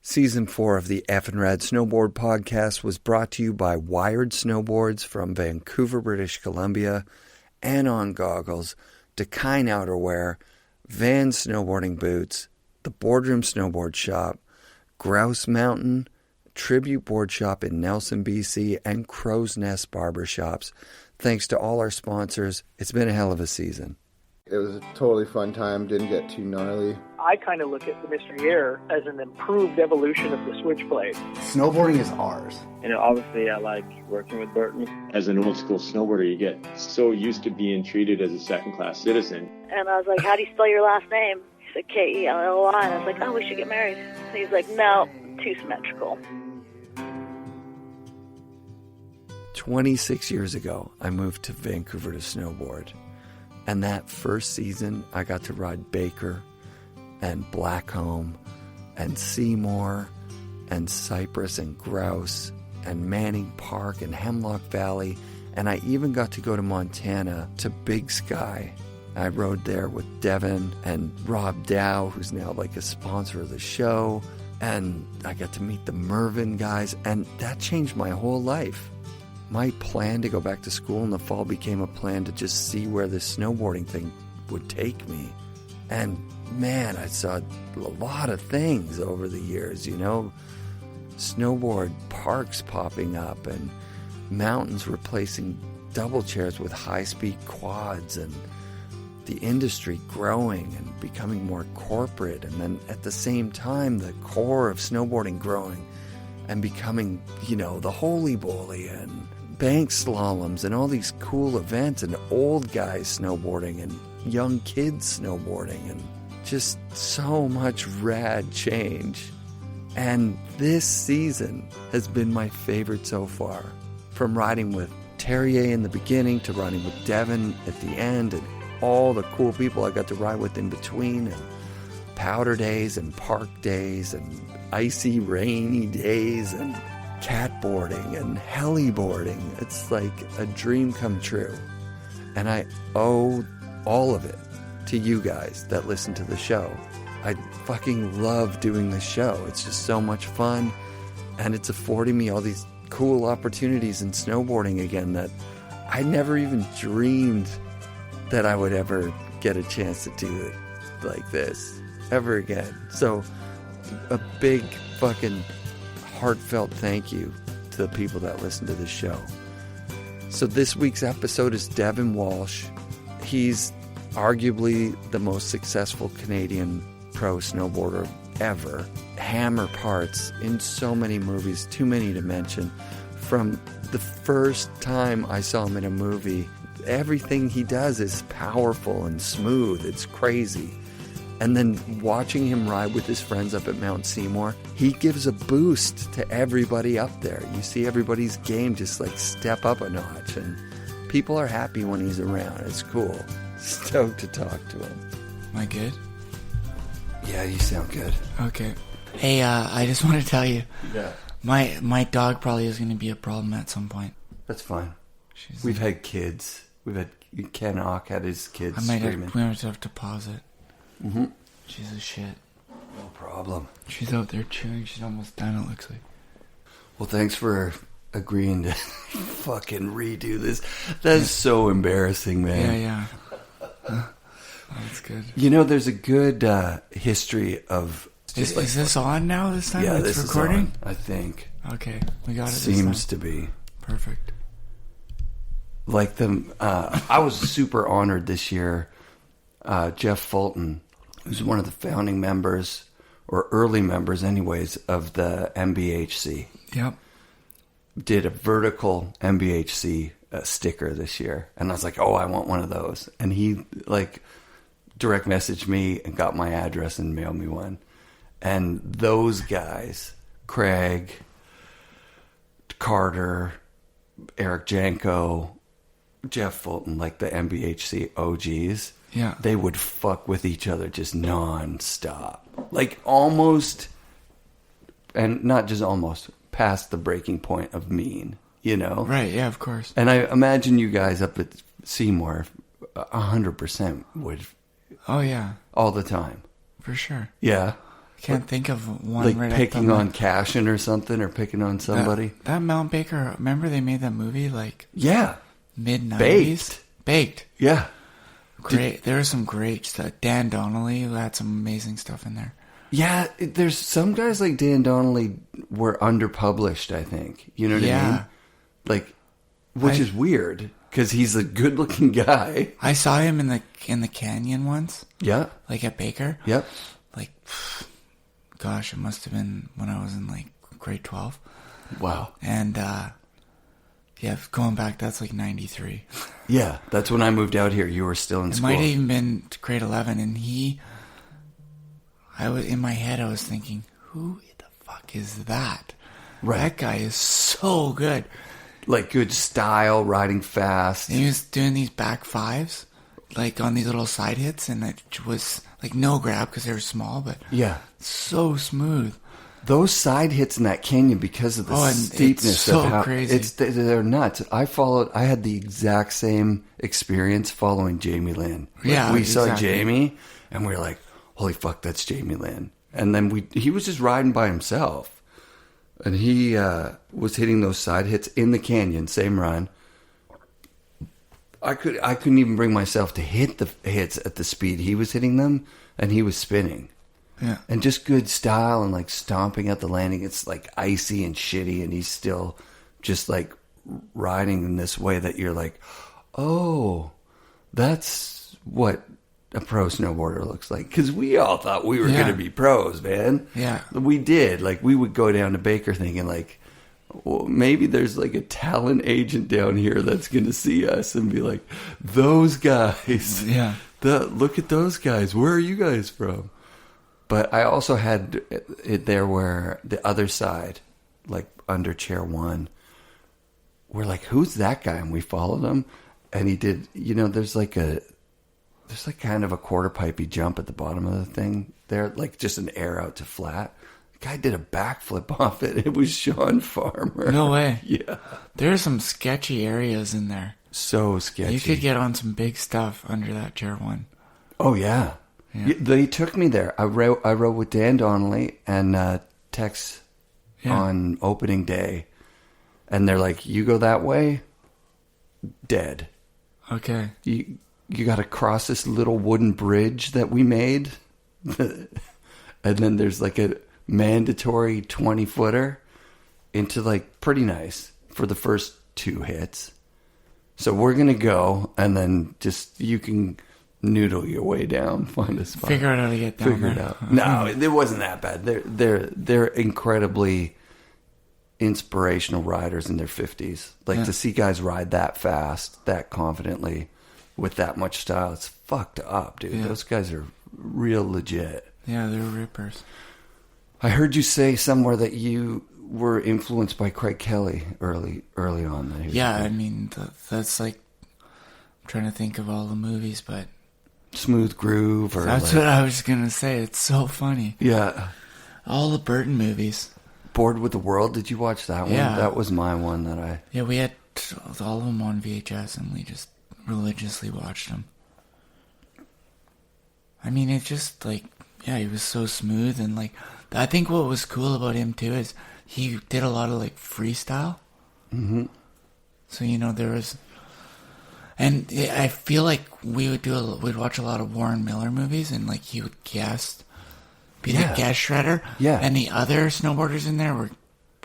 Season 4 of the FNRad Snowboard podcast was brought to you by Wired Snowboards from Vancouver, British Columbia, Anon Goggles, Dakine Outerwear, Van Snowboarding Boots, the Boardroom Snowboard Shop, Grouse Mountain, Tribute Board Shop in Nelson, BC, and Crow's Nest Barbershops. Thanks to all our sponsors. It's been a hell of a season. It was a totally fun time. Didn't get too gnarly. I kind of look at the Mystery Air as an improved evolution of the Switchblade. Snowboarding is ours. And obviously I like working with Burton. As an old school snowboarder, you get so used to being treated as a second-class citizen. And I was like, how do you spell your last name? He said Kelly. And I was like, oh, we should get married. And he's like, no, too symmetrical. 26 years ago, I moved to Vancouver to snowboard. And that first season, I got to ride Baker and Blackcomb and Seymour and Cypress and Grouse and Manning Park and Hemlock Valley. And I even got to go to Montana to Big Sky. I rode there with Devun and Rob Dow, who's now like a sponsor of the show. And I got to meet the Mervyn guys. And that changed my whole life. My plan to go back to school in the fall became a plan to just see where this snowboarding thing would take me. And man, I saw a lot of things over the years, you know, snowboard parks popping up and mountains replacing double chairs with high-speed quads and the industry growing and becoming more corporate. And then at the same time, the core of snowboarding growing and becoming, you know, the Holy Bully and bank slaloms and all these cool events and old guys snowboarding and young kids snowboarding and just so much rad change. And this season has been my favorite so far. From riding with Terrier in the beginning to riding with Devun at the end and all the cool people I got to ride with in between and powder days and park days and icy rainy days and catboarding and heli boarding. It's like a dream come true. And I owe all of it to you guys that listen to the show. I fucking love doing this show. It's just so much fun. And it's affording me all these cool opportunities in snowboarding again that I never even dreamed that I would ever get a chance to do it like this ever again. So a big fucking heartfelt thank you to the people that listen to this show. So this week's episode is Devun Walsh. He's arguably the most successful Canadian pro snowboarder ever. Hammer parts in so many movies, too many to mention. From the first time I saw him in a movie, everything he does is powerful and smooth. It's crazy. And then watching him ride with his friends up at Mount Seymour, he gives a boost to everybody up there. You see everybody's game just like step up a notch, and people are happy when he's around. It's cool. Stoked to talk to him. Am I good? Yeah, you sound good. Okay. Hey, I just want to tell you. Yeah. My dog probably is going to be a problem at some point. That's fine. We've had kids. Ken Ock had his kids screaming. We might have to pause it. Mm-hmm. She's a shit. No problem. She's out there chewing. She's almost done, it looks like. Well, thanks for agreeing to fucking redo this. That's so embarrassing, man. Yeah. That's good. You know, there's a good history of... Is this on now this time? Yeah, it's this recording? is on, I think. Okay, we got it. Seems to be. Perfect. Like I was super honored this year. Jeff Fulton, who's one of the founding members, or early members anyways, of the MBHC. Yep. Did a vertical MBHC sticker this year. And I was like, oh, I want one of those. And he like direct messaged me and got my address and mailed me one. And those guys, Craig, Carter, Eric Janko, Jeff Fulton, like the MBHC OGs, yeah, they would fuck with each other just non-stop. Like almost, and not just almost, past the breaking point of mean, you know? Right, yeah, of course. And I imagine you guys up at Seymour 100% would. Oh, yeah. All the time. For sure. Yeah. Can't think of one. Like right picking on Cashin or something, or picking on somebody. That Mount Baker. Remember they made that movie like Yeah. mid-90s? Baked. Yeah. Great. There was some great stuff. Dan Donnelly had some amazing stuff in there. Yeah, there's some guys like Dan Donnelly were underpublished, I think. You know what I mean? Like, which is weird because he's a good-looking guy. I saw him in the canyon once. Yeah. Like at Baker. Yep. Like, gosh, it must have been when I was in like grade 12. Wow. And yeah, going back, that's like 93. Yeah, that's when I moved out here. You were still in It school. might have even been grade 11, and in my head, I was thinking, who the fuck is that? Right. That guy is so good. Like good style, riding fast. And he was doing these back fives, like on these little side hits, and it was like no grab because they were small, but Yeah. so smooth. Those side hits in that canyon because of the and steepness it's so of how crazy. they're nuts. I had the exact same experience following Jamie Lynn. Yeah, we saw exactly. Jamie and we were like, holy fuck, that's Jamie Lynn. And then he was just riding by himself. And he was hitting those side hits in the canyon, same run. I couldn't even bring myself to hit the hits at the speed he was hitting them, and he was spinning. Yeah. And just good style and like stomping at the landing. It's like icy and shitty, and he's still just like riding in this way that you're like, oh, that's what a pro snowboarder looks like. Because we all thought we were going to be pros, man. Yeah. We did. Like, we would go down to Baker thinking like, well, maybe there's like a talent agent down here that's going to see us and be like, those guys. Yeah. Look at those guys. Where are you guys from? But I also had it there where the other side, like under chair one, we're like, who's that guy? And we followed him. And he did, there's like kind of a quarter pipey jump at the bottom of the thing there, like just an air out to flat. The guy did a backflip off it. It was Sean Farmer. No way. Yeah. There's some sketchy areas in there. So sketchy. You could get on some big stuff under that chair one. Oh, yeah. Yeah. They took me there. I rode with Dan Donnelly and Tex on opening day. And they're like, you go that way, dead. Okay. You got to cross this little wooden bridge that we made. And then there's like a mandatory 20-footer into like pretty nice for the first 2 hits. So we're going to go, and then just you can noodle your way down, find a spot. Figure out how to get down Figure there. it out. No, it wasn't that bad. They're incredibly inspirational riders in their 50s. Like to see guys ride that fast, that confidently, with that much style, it's fucked up, dude. Yeah. Those guys are real legit. Yeah, they're rippers. I heard you say somewhere that you were influenced by Craig Kelly early on. That he was I mean, that's like, I'm trying to think of all the movies, but Smooth Groove, or that's what I was going to say. It's so funny. Yeah. All the Burton movies. Bored with the World, did you watch that one? Yeah. That was my one that I... Yeah, we had all of them on VHS, and we just religiously watched them. I mean, it's just like, he was so smooth, and like, I think what was cool about him too is he did a lot of like freestyle. Mm-hmm. So there was, and I feel like we'd watch a lot of Warren Miller movies, and like he would be the guest shredder. Yeah. And the other snowboarders in there were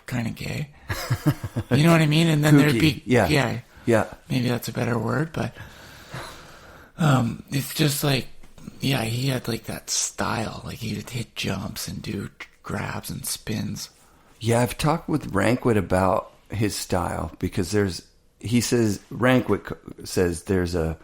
kind of gay. You know what I mean? And then there'd be Yeah. Maybe that's a better word, but it's just like, he had like that style. Like he would hit jumps and do grabs and spins. Yeah, I've talked with Rankwit about his style because Rankwit says there's a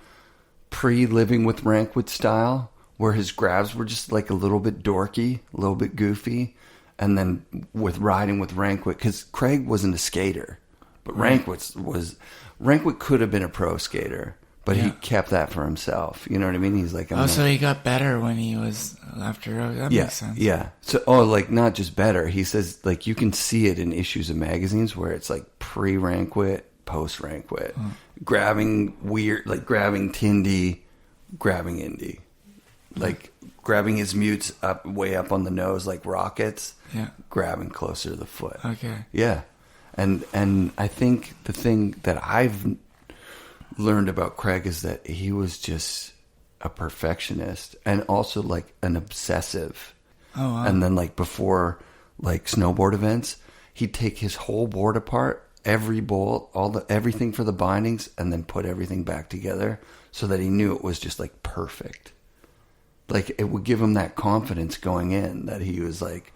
pre-living with Rankwit style where his grabs were just like a little bit dorky, a little bit goofy. And then with riding with Rankwit, because Craig wasn't a skater, but Rankwit could have been a pro skater, but he kept that for himself. You know what I mean? He's like, so he got better when he was after. That makes sense. Yeah. So, like not just better. He says like you can see it in issues of magazines where it's like pre-Rankwit, post-Rankwit, grabbing weird, like grabbing Tindy, grabbing Indy. like grabbing his mutes up way up on the nose like rockets. Yeah. Grabbing closer to the foot. Okay. Yeah. And I think the thing that I've learned about Craig is that he was just a perfectionist and also like an obsessive. Oh, wow. And then like before like snowboard events, he'd take his whole board apart, every bolt, everything for the bindings, and then put everything back together so that he knew it was just like perfect. Like it would give him that confidence going in that he was like,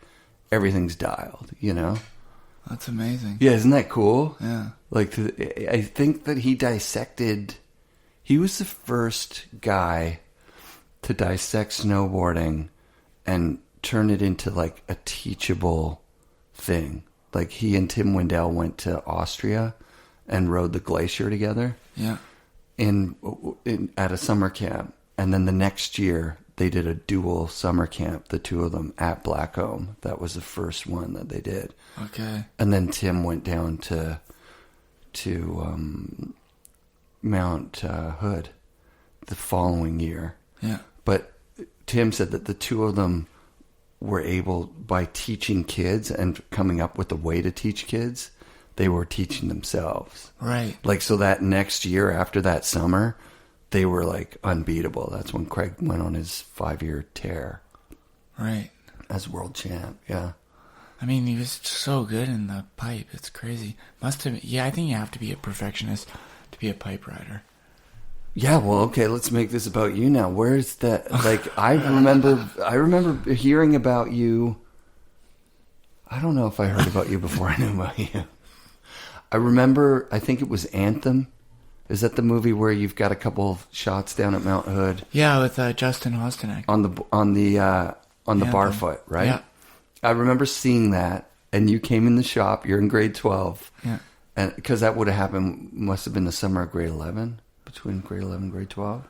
everything's dialed, you know? That's amazing. Yeah, isn't that cool? Yeah. Like, I think that he was the first guy to dissect snowboarding and turn it into like a teachable thing. Like he and Tim Wendell went to Austria and rode the glacier together. Yeah. At a summer camp. And then the next year they did a dual summer camp, the two of them at Blackcomb. That was the first one that they did. Okay. And then Tim went down to Mount Hood the following year. Yeah. But Tim said that the two of them were able, by teaching kids and coming up with a way to teach kids, they were teaching themselves. Right. Like, so that next year after that summer, they were like unbeatable. That's when Craig went on his 5-year tear. Right. As world champ, yeah. I mean, he was so good in the pipe. It's crazy. Must have. Yeah, I think you have to be a perfectionist to be a pipe rider. Yeah, well, okay, let's make this about you now. Where's that? Like, I remember hearing about you. I don't know if I heard about you before I knew about you. I remember, I think it was Anthem. Is that the movie where you've got a couple of shots down at Mount Hood? Yeah, with Justin Hostenek. On the barfoot, right? Yeah. I remember seeing that, and you came in the shop. You're in grade 12. Yeah. And because that would have happened, must have been the summer of grade 11, between grade 11 and grade 12.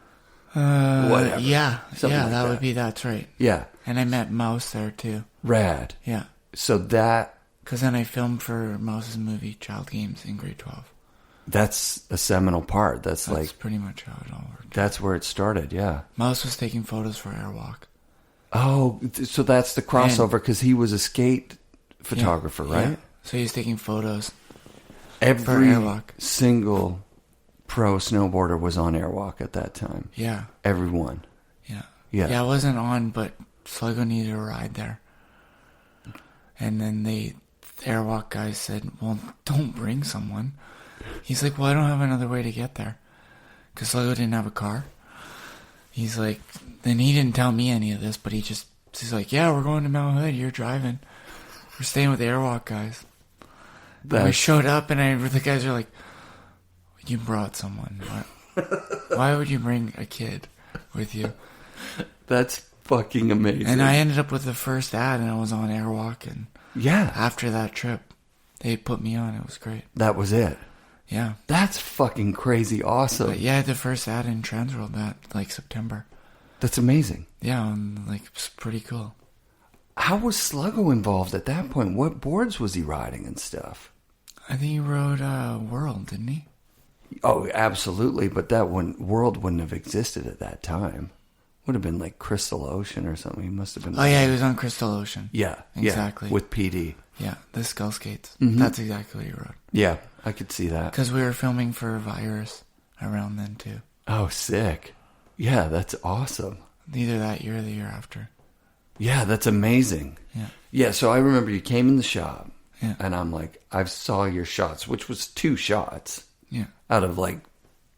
Whatever. Yeah. Something yeah, like that would be, that's right. Yeah. And I met Mouse there too. Rad. Yeah. So that... Because then I filmed for Mouse's movie, Child Games, in grade 12. That's a seminal part. That's like... pretty much how it all worked. That's where it started, yeah. Mouse was taking photos for Airwalk. Oh, so that's the crossover, because he was a skate photographer, right? Yeah. So he was taking photos Every for Airwalk. single pro snowboarder was on Airwalk at that time. Yeah. Everyone. Yeah. Yeah. Yeah, I wasn't on, but Sluggo needed a ride there. And then the Airwalk guys said, well, don't bring someone. He's like, well, I don't have another way to get there. Because Sluggo didn't have a car. He's like, then he didn't tell me any of this, but he's like, yeah, we're going to Mount Hood. You're driving. We're staying with the Airwalk guys. And we showed up, and the guys are like, you brought someone. Why would you bring a kid with you? That's fucking amazing. And I ended up with the first ad, and I was on Airwalk. And yeah, after that trip, they put me on. It was great. That was it. Yeah. That's fucking crazy awesome. But yeah, the first ad in Transworld that, like, September. That's amazing. Yeah, and, like, it's pretty cool. How was Sluggo involved at that point? What boards was he riding and stuff? I think he rode World, didn't he? Oh, absolutely. But that World wouldn't have existed at that time. Would have been like Crystal Ocean or something. He must have been. Oh, yeah, he was on Crystal Ocean. Yeah. Exactly. Yeah, with PD. Yeah, the Skull Skates. Mm-hmm. That's exactly what he rode. Yeah, I could see that. Because we were filming for Virus around then, too. Oh, sick. Yeah, that's awesome. Either that year or the year after. Yeah, that's amazing. Yeah. Yeah, so I remember you came in the shop, yeah. and I'm like, I saw your shots, which was 2 shots. Yeah. Out of, like,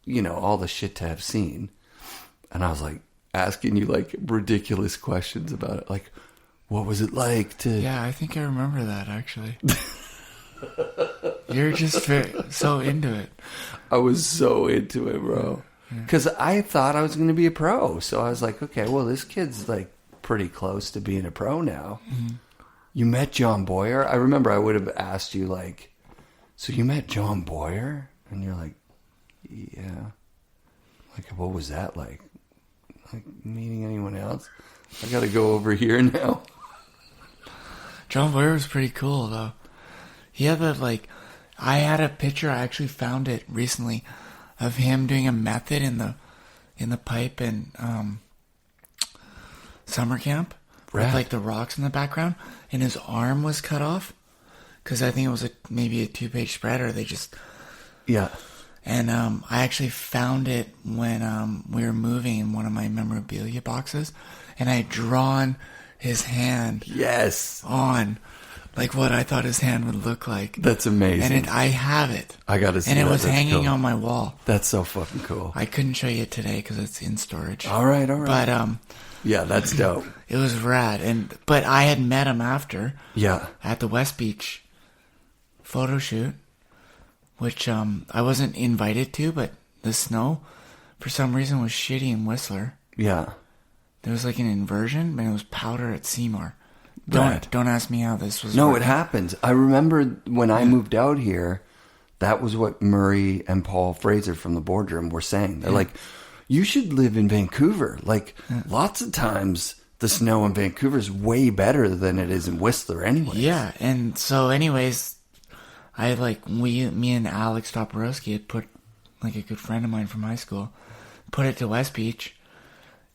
you know, all the shit to have seen. And I was like, asking you, like, ridiculous questions about it. Like, what was it like to... Yeah, I think I remember that, actually. You're just so into it. I was so into it, bro. Because I thought I was going to be a pro. So I was like, okay, well, this kid's, like, pretty close to being a pro now. Mm-hmm. You met John Boyer? I remember I would have asked you, like, so you met John Boyer? And you're like, yeah. Like, what was that like? Like, meeting anyone else? I got to go over here now. John Boyer was pretty cool, though. He had that, like... I had a picture, I actually found it recently, of him doing a method in the pipe, and summer camp with like the rocks in the background, and his arm was cut off because I think it was maybe a 2-page spread, or they just And I actually found it when we were moving in one of my memorabilia boxes, and I had drawn his hand on like what I thought his hand would look like. That's amazing. And I have it. I gotta see and it that. was That's hanging cool. on my wall. That's so fucking cool. I couldn't show you it today because it's in storage. All right. But yeah, that's dope. It was rad. But I had met him after. Yeah. At the West Beach photo shoot, which I wasn't invited to, but the snow for some reason was shitty in Whistler. Yeah. There was like an inversion, and it was powder at Seymour. Right. Don't ask me how this was. No, working. it happens. I remember when I moved out here, that was what Murray and Paul Fraser from the boardroom were saying. They're like, you should live in Vancouver. Like, lots of times the snow in Vancouver is way better than it is in Whistler anyway. Yeah, and so anyways, me and Alex Toporowski had put, like a good friend of mine from high school, put it to West Beach.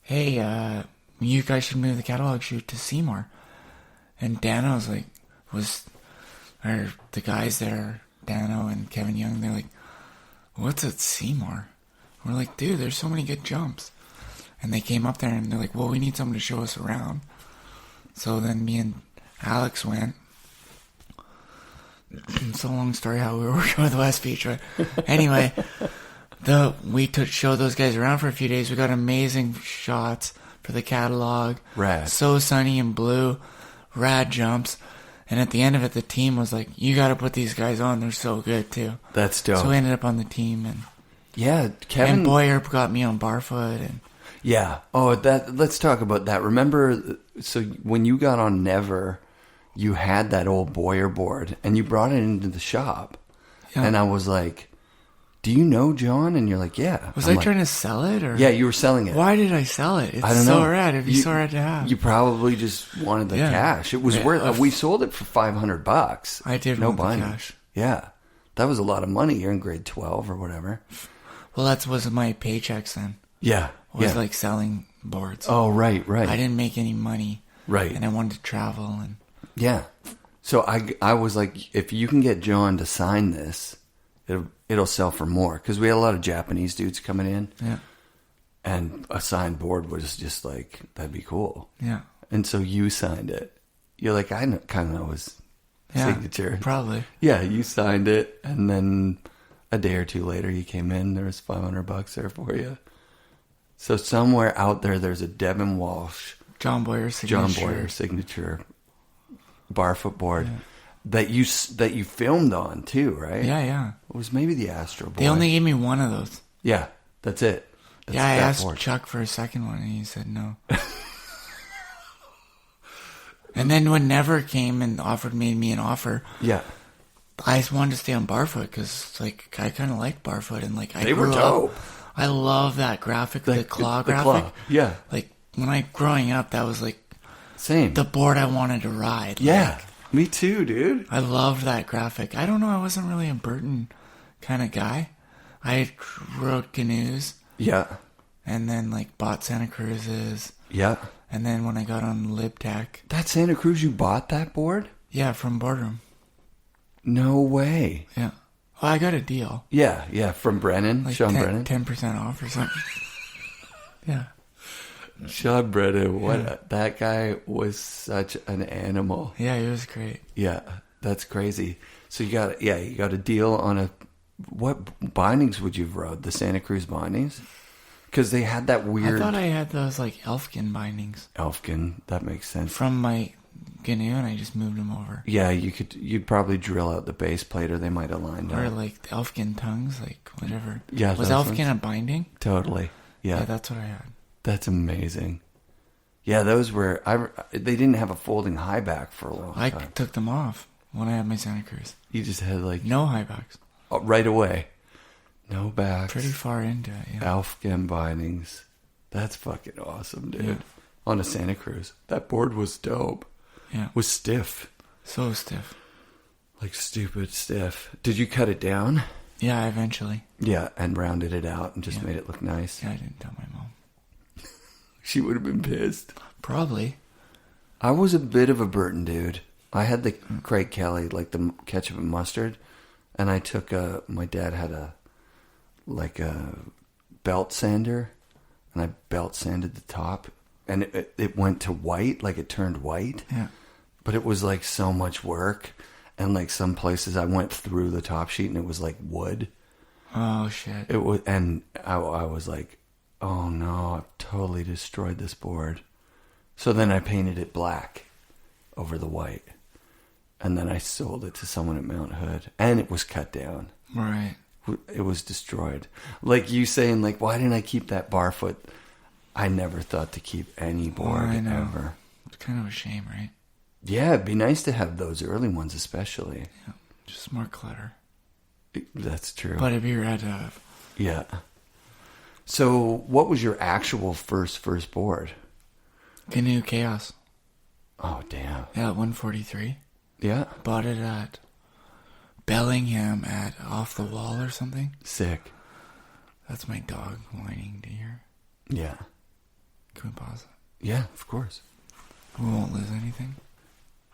Hey, you guys should move the catalog shoot to Seymour. And Dano or the guys there, Dano and Kevin Young, they're like, what's at Seymour? We're like, dude, there's so many good jumps. And they came up there and they're like, well, we need someone to show us around. So then me and Alex went. It's a long story how we were working with West Beach, right? Anyway, we showed those guys around for a few days. We got amazing shots for the catalog. Rad. So sunny and blue. Rad jumps. And at the end of it, the team was like, you got to put these guys on. They're so good, too. That's dope. So we ended up on the team. And Kevin... And Boyer got me on Barfoot. And yeah. Oh, let's talk about that. Remember, so when you got on Never, you had that old Boyer board, and you brought it into the shop. Yeah. And I was like, do you know John? And you're like, yeah. Was I trying to sell it? Or? Yeah, you were selling it. Why did I sell it? It's I don't so know. rad. It'd be so rad to have. You probably just wanted the cash. It was worth. We sold it for $500. I did want the cash. Yeah, that was a lot of money. You're in grade 12 or whatever. Well, that was my paychecks then. Yeah, was like selling boards. Oh, right. I didn't make any money. Right. And I wanted to travel and. Yeah. So I was like, if you can get John to sign this, it'll sell for more, because we had a lot of Japanese dudes coming in. Yeah. And a signed board was just like, that'd be cool. Yeah. And so you signed it. You're like, I kind of know his signature. Probably. Yeah, you signed it, and then a day or two later you came in. There was $500 there for you. So somewhere out there's a Devun Walsh, John Boyer signature barfoot board. Yeah. That you filmed on too, right? Yeah. It was maybe the Astro Boy. They only gave me one of those. Yeah, that's it. I asked Chuck for a second one, and he said no. And then when Never came and made me an offer, I just wanted to stay on barfoot because like I kind of liked barfoot, and like they were dope. I love that graphic, the claw graphic. Claw. Yeah, like when growing up, that was like same the board I wanted to ride. Yeah. Like, me too, dude. I loved that graphic. I don't know. I wasn't really a Burton kind of guy. I rode canoes. Yeah. And then, like, bought Santa Cruz's. Yeah. And then when I got on LibTech. That Santa Cruz, you bought that board? Yeah, from Boardroom. No way. Yeah. Well, I got a deal. Yeah, from Brennan. Like Sean Brennan. 10% off or something. Yeah. Sean Brennan, that guy was such an animal. Yeah, he was great. Yeah, that's crazy. So you got a deal on what bindings would you have rode? The Santa Cruz bindings? Because they had that weird. I thought I had those like Elfkin bindings. Elfkin, that makes sense. From my canoe, and I just moved them over. Yeah, you'd probably drill out the base plate, or they might have lined up. Or like the Elfkin tongues, like whatever. Yeah, was Elfkin a binding? Totally. Yeah, that's what I had. That's amazing. Yeah, those were... they didn't have a folding high back for a long time. I took them off when I had my Santa Cruz. You just had like... No high backs. Oh, right away. No backs. Pretty far into it, yeah. Elfkin bindings. That's fucking awesome, dude. Yeah. On a Santa Cruz. That board was dope. Yeah. Was stiff. So stiff. Like stupid stiff. Did you cut it down? Yeah, eventually. Yeah, and rounded it out and just made it look nice. Yeah, I didn't tell my mom. She would have been pissed. Probably. I was a bit of a Burton dude. I had the Craig Kelly, like the ketchup and mustard, and I took my dad had a belt sander, and I belt sanded the top, and it went to white, like it turned white. Yeah. But it was like so much work, and like some places I went through the top sheet and it was like wood. Oh shit. It was, and I was like, oh no, I've totally destroyed this board. So then I painted it black over the white, and then I sold it to someone at Mount Hood, and it was cut down. Right. It was destroyed. Like you saying, like, why didn't I keep that barfoot? I never thought to keep any board ever. It's kind of a shame, right? Yeah, it'd be nice to have those early ones, especially. Yeah, just more clutter. That's true. But it'd be rad to have. Yeah. So, what was your actual first board? Canoe Chaos. Oh, damn. Yeah, 143. Yeah. Bought it at Bellingham at Off the Wall or something. Sick. That's my dog whining to hear. Yeah. Can we pause it? Yeah, of course. We won't lose anything.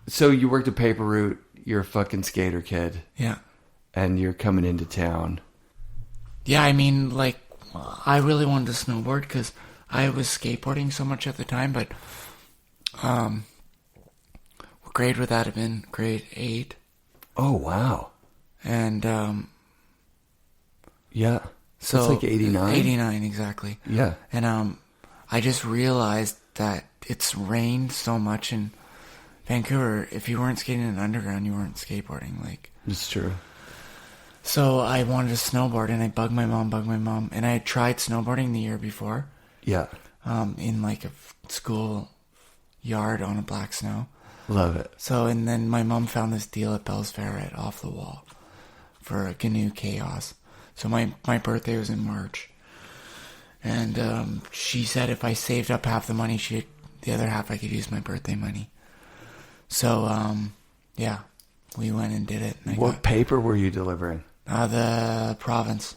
So you worked at Paper Route. You're a fucking skater kid. Yeah. And you're coming into town. Yeah, I mean, like, I really wanted to snowboard because I was skateboarding so much at the time, but what grade would that have been? Grade 8. Oh, wow. And yeah. So it's like 89? 89, exactly. Yeah. And I just realized that it's rained so much in Vancouver. If you weren't skating in underground, you weren't skateboarding. Like, it's true. So I wanted to snowboard, and I bugged my mom, and I had tried snowboarding the year before. Yeah. In like a school yard on a black snow. Love it. So, and then my mom found this deal at Bell's Fair at Off the Wall for a Canoe Chaos. So my birthday was in March. And she said if I saved up half the money, the other half I could use my birthday money. So, yeah, we went and did it. And what paper were you delivering? The province.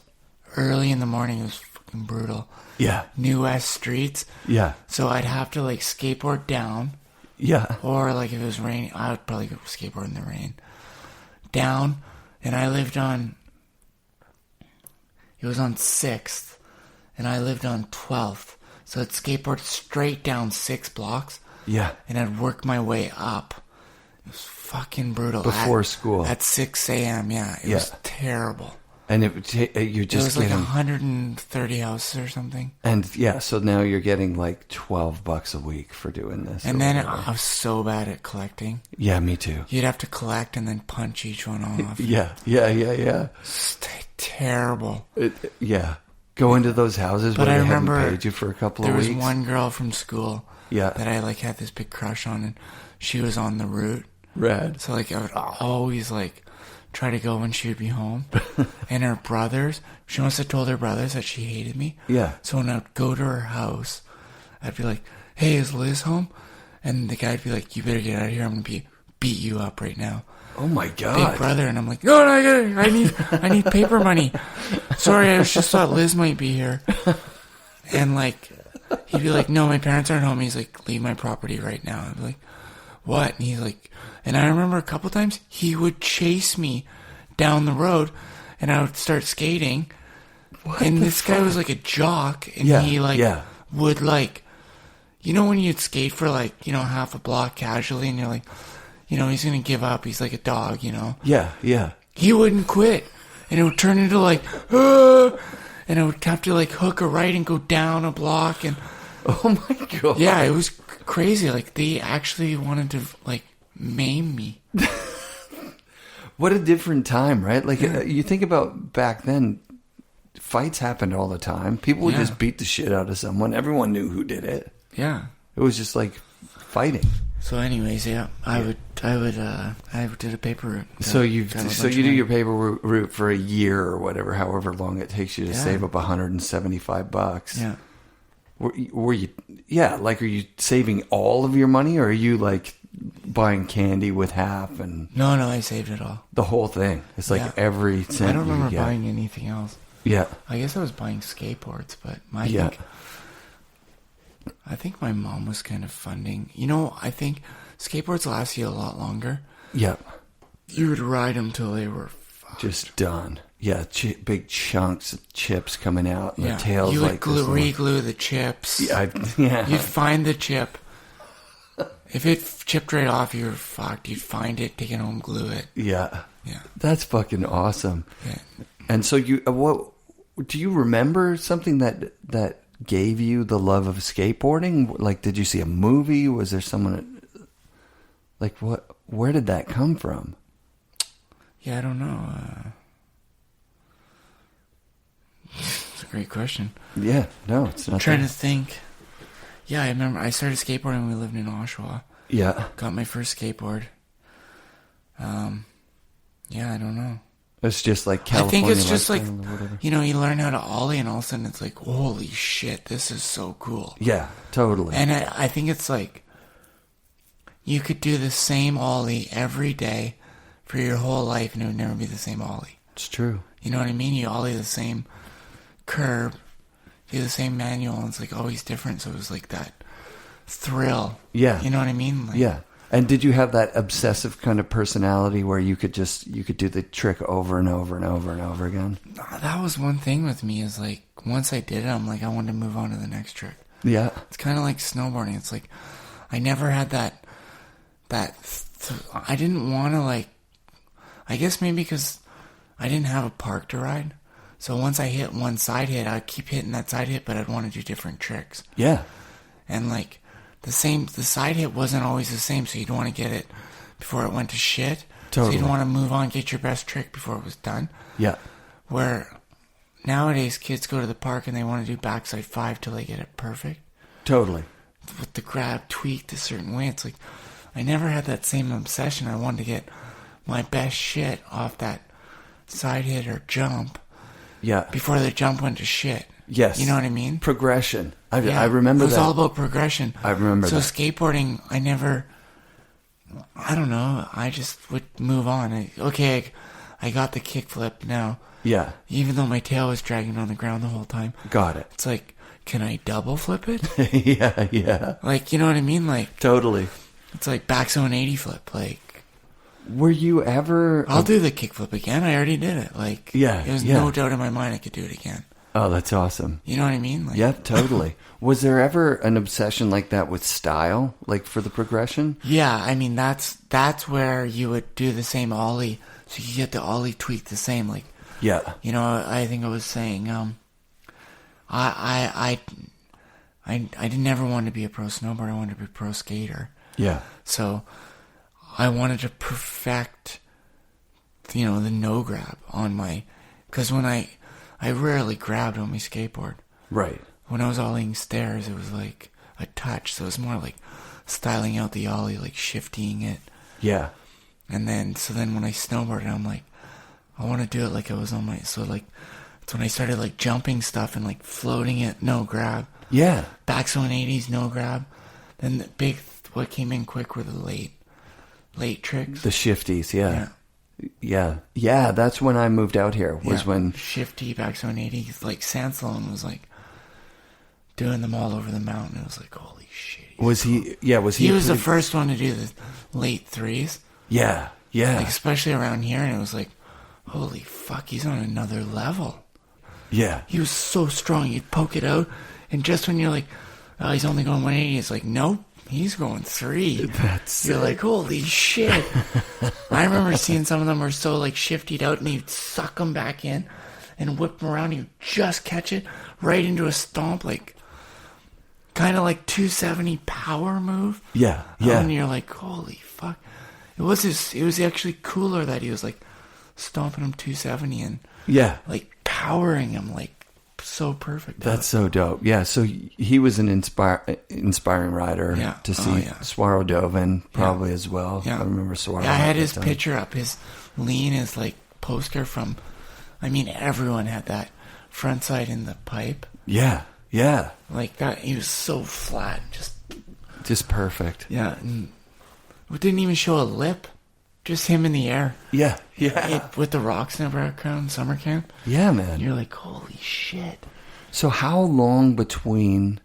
Early in the morning, it was fucking brutal. Yeah. New West streets. Yeah. So I'd have to like skateboard down. Yeah. Or like if it was raining, I would probably go skateboard in the rain. Down. And I lived on, it was on 6th. And I lived on 12th. So I'd skateboard straight down 6 blocks. Yeah. And I'd work my way up. It was fucking brutal. Before school. At 6 a.m., yeah. It was terrible. And you're just it was like 130 houses or something. And yeah, so now you're getting like $12 a week for doing this. And then I was so bad at collecting. Yeah, me too. You'd have to collect and then punch each one off. Yeah. Terrible. Yeah. Go into those houses but where I they remember haven't paid you for a couple of weeks. weeks. There was one girl from school that I like had this big crush on, and she was on the route. Rad. So like I would always like try to go when she would be home. And her brothers, she must have told her brothers that she hated me. Yeah. So when I'd go to her house, I'd be like, hey, is Liz home? And the guy'd be like, you better get out of here. I'm going to beat you up right now. Oh my God. Big brother. And I'm like, no, I need paper money. Sorry, I just thought Liz might be here. And like, he'd be like, no, my parents aren't home. He's like, leave my property right now. I'd be like, what? And he's like, and I remember a couple times he would chase me down the road and I would start skating. What and this guy was like a jock, and he would like, you know, when you'd skate for like, you know, half a block casually and you're like, you know, he's going to give up. He's like a dog, you know? Yeah, yeah. He wouldn't quit. And it would turn into like, and I would have to like hook a right and go down a block. And oh my God. Yeah, it was crazy. Like they actually wanted to like maim me. What a different time, right? Like you think about back then, fights happened all the time. People would just beat the shit out of someone. Everyone knew who did it. Yeah. It was just like fighting. So anyways, I did a paper route. So you do your paper route for a year or whatever, however long it takes you to save up $175. Yeah. Were you, like, are you saving all of your money, or are you like buying candy with half and? No, I saved it all. The whole thing. It's like every cent. I don't remember buying anything else. Yeah. I guess I was buying skateboards, but I think my mom was kind of funding. You know, I think skateboards last you a lot longer. Yeah. You would ride them till they were fucked. Just done. Yeah, big chunks of chips coming out, and the tails you would like this. Re-glue the chips. Yeah, You'd find the chip. If it chipped right off, you were fucked. You'd find it, take it home, glue it. Yeah. Yeah. That's fucking awesome. Yeah. And so what do you remember something that gave you the love of skateboarding? Like, did you see a movie? Was there someone like where did that come from? Yeah, I don't know. It's a great question. Yeah, no, it's not. I'm trying to think. Yeah, I remember I started skateboarding when we lived in Oshawa. Yeah. Got my first skateboard. Yeah, I don't know. It's just like California. I think it's just like, whatever. you know, you learn how to ollie and all of a sudden it's like, holy shit, this is so cool. Yeah, totally. And I think it's like, you could do the same ollie every day for your whole life and it would never be the same ollie. It's true. You know what I mean? You ollie the same curb, do the same manual, and it's like always different. So it was like that thrill. Yeah. You know what I mean? Like, yeah. And did you have that obsessive kind of personality where you could do the trick over and over and over and over again? That was one thing with me is like, once I did it, I'm like, I wanted to move on to the next trick. Yeah. It's kind of like snowboarding. It's like, I never had I didn't want to like, I guess maybe because I didn't have a park to ride. So once I hit one side hit, I'd keep hitting that side hit, but I'd want to do different tricks. Yeah. And like, the side hit wasn't always the same, so you'd want to get it before it went to shit. Totally. So you'd want to move on, get your best trick before it was done. Yeah. Where nowadays kids go to the park and they want to do backside 5 till they get it perfect. Totally. With the grab tweaked a certain way. It's like, I never had that same obsession. I wanted to get my best shit off that side hit or jump. Yeah. Before the jump went to shit. Yes. You know what I mean? Progression. I remember that. It was all about progression. I remember so that. So skateboarding, I don't know. I just would move on. I got the kickflip now. Yeah. Even though my tail was dragging on the ground the whole time. Got it. It's like, can I double flip it? Yeah. Like, you know what I mean? Like, totally. It's like backzone 80 flip. Like, were you ever... I'll do the kickflip again. I already did it. Like, there's no doubt in my mind I could do it again. Oh, that's awesome. You know what I mean? Like, yeah, totally. Was there ever an obsession like that with style, like for the progression? Yeah, I mean, that's where you would do the same ollie, so you get the ollie tweaked the same. Like, yeah, you know, I think I was saying, I didn't ever want to be a pro snowboarder. I wanted to be a pro skater. Yeah. So I wanted to perfect, you know, the no grab on my, because when I rarely grabbed on my skateboard. Right. When I was ollieing stairs, it was like a touch. So it was more like styling out the ollie, like shifting it. Yeah. And then, when I snowboarded, I'm like, I want to do it like I was on my, so like, that's when I started like jumping stuff and like floating it, no grab. Yeah. Backzone 80s, no grab. Then what came in quick were the late tricks. The shifties, yeah. Yeah, that's when I moved out here, when... Shifty, backzone 80, like Sandstone was like doing them all over the mountain. It was like, holy shit. He was the first one to do the late threes. Yeah. Like, especially around here, and it was like, holy fuck, he's on another level. Yeah. He was so strong, you'd poke it out, and just when you're like, oh, he's only going 180, it's like, nope. He's going 3. You're like, holy shit. I remember seeing some of them were so like shifted out and you'd suck them back in and whip them around. You just catch it right into a stomp, like kind of like 270 power move. Yeah. And you're like, holy fuck. It was actually cooler that he was like stomping him 270 and like powering him like so perfect. That's so dope. Yeah, so he was an inspiring rider to see. Swaro Devun probably as well. I remember Swaro. I had his picture up. His lean is like poster from, I mean, everyone had that front side in the pipe. Yeah. Like that. He was so flat. Just perfect. Yeah. And it didn't even show a lip. Just him in the air. Yeah. With the rocks in the background, summer camp. Yeah, man. You're like, holy shit. So how long between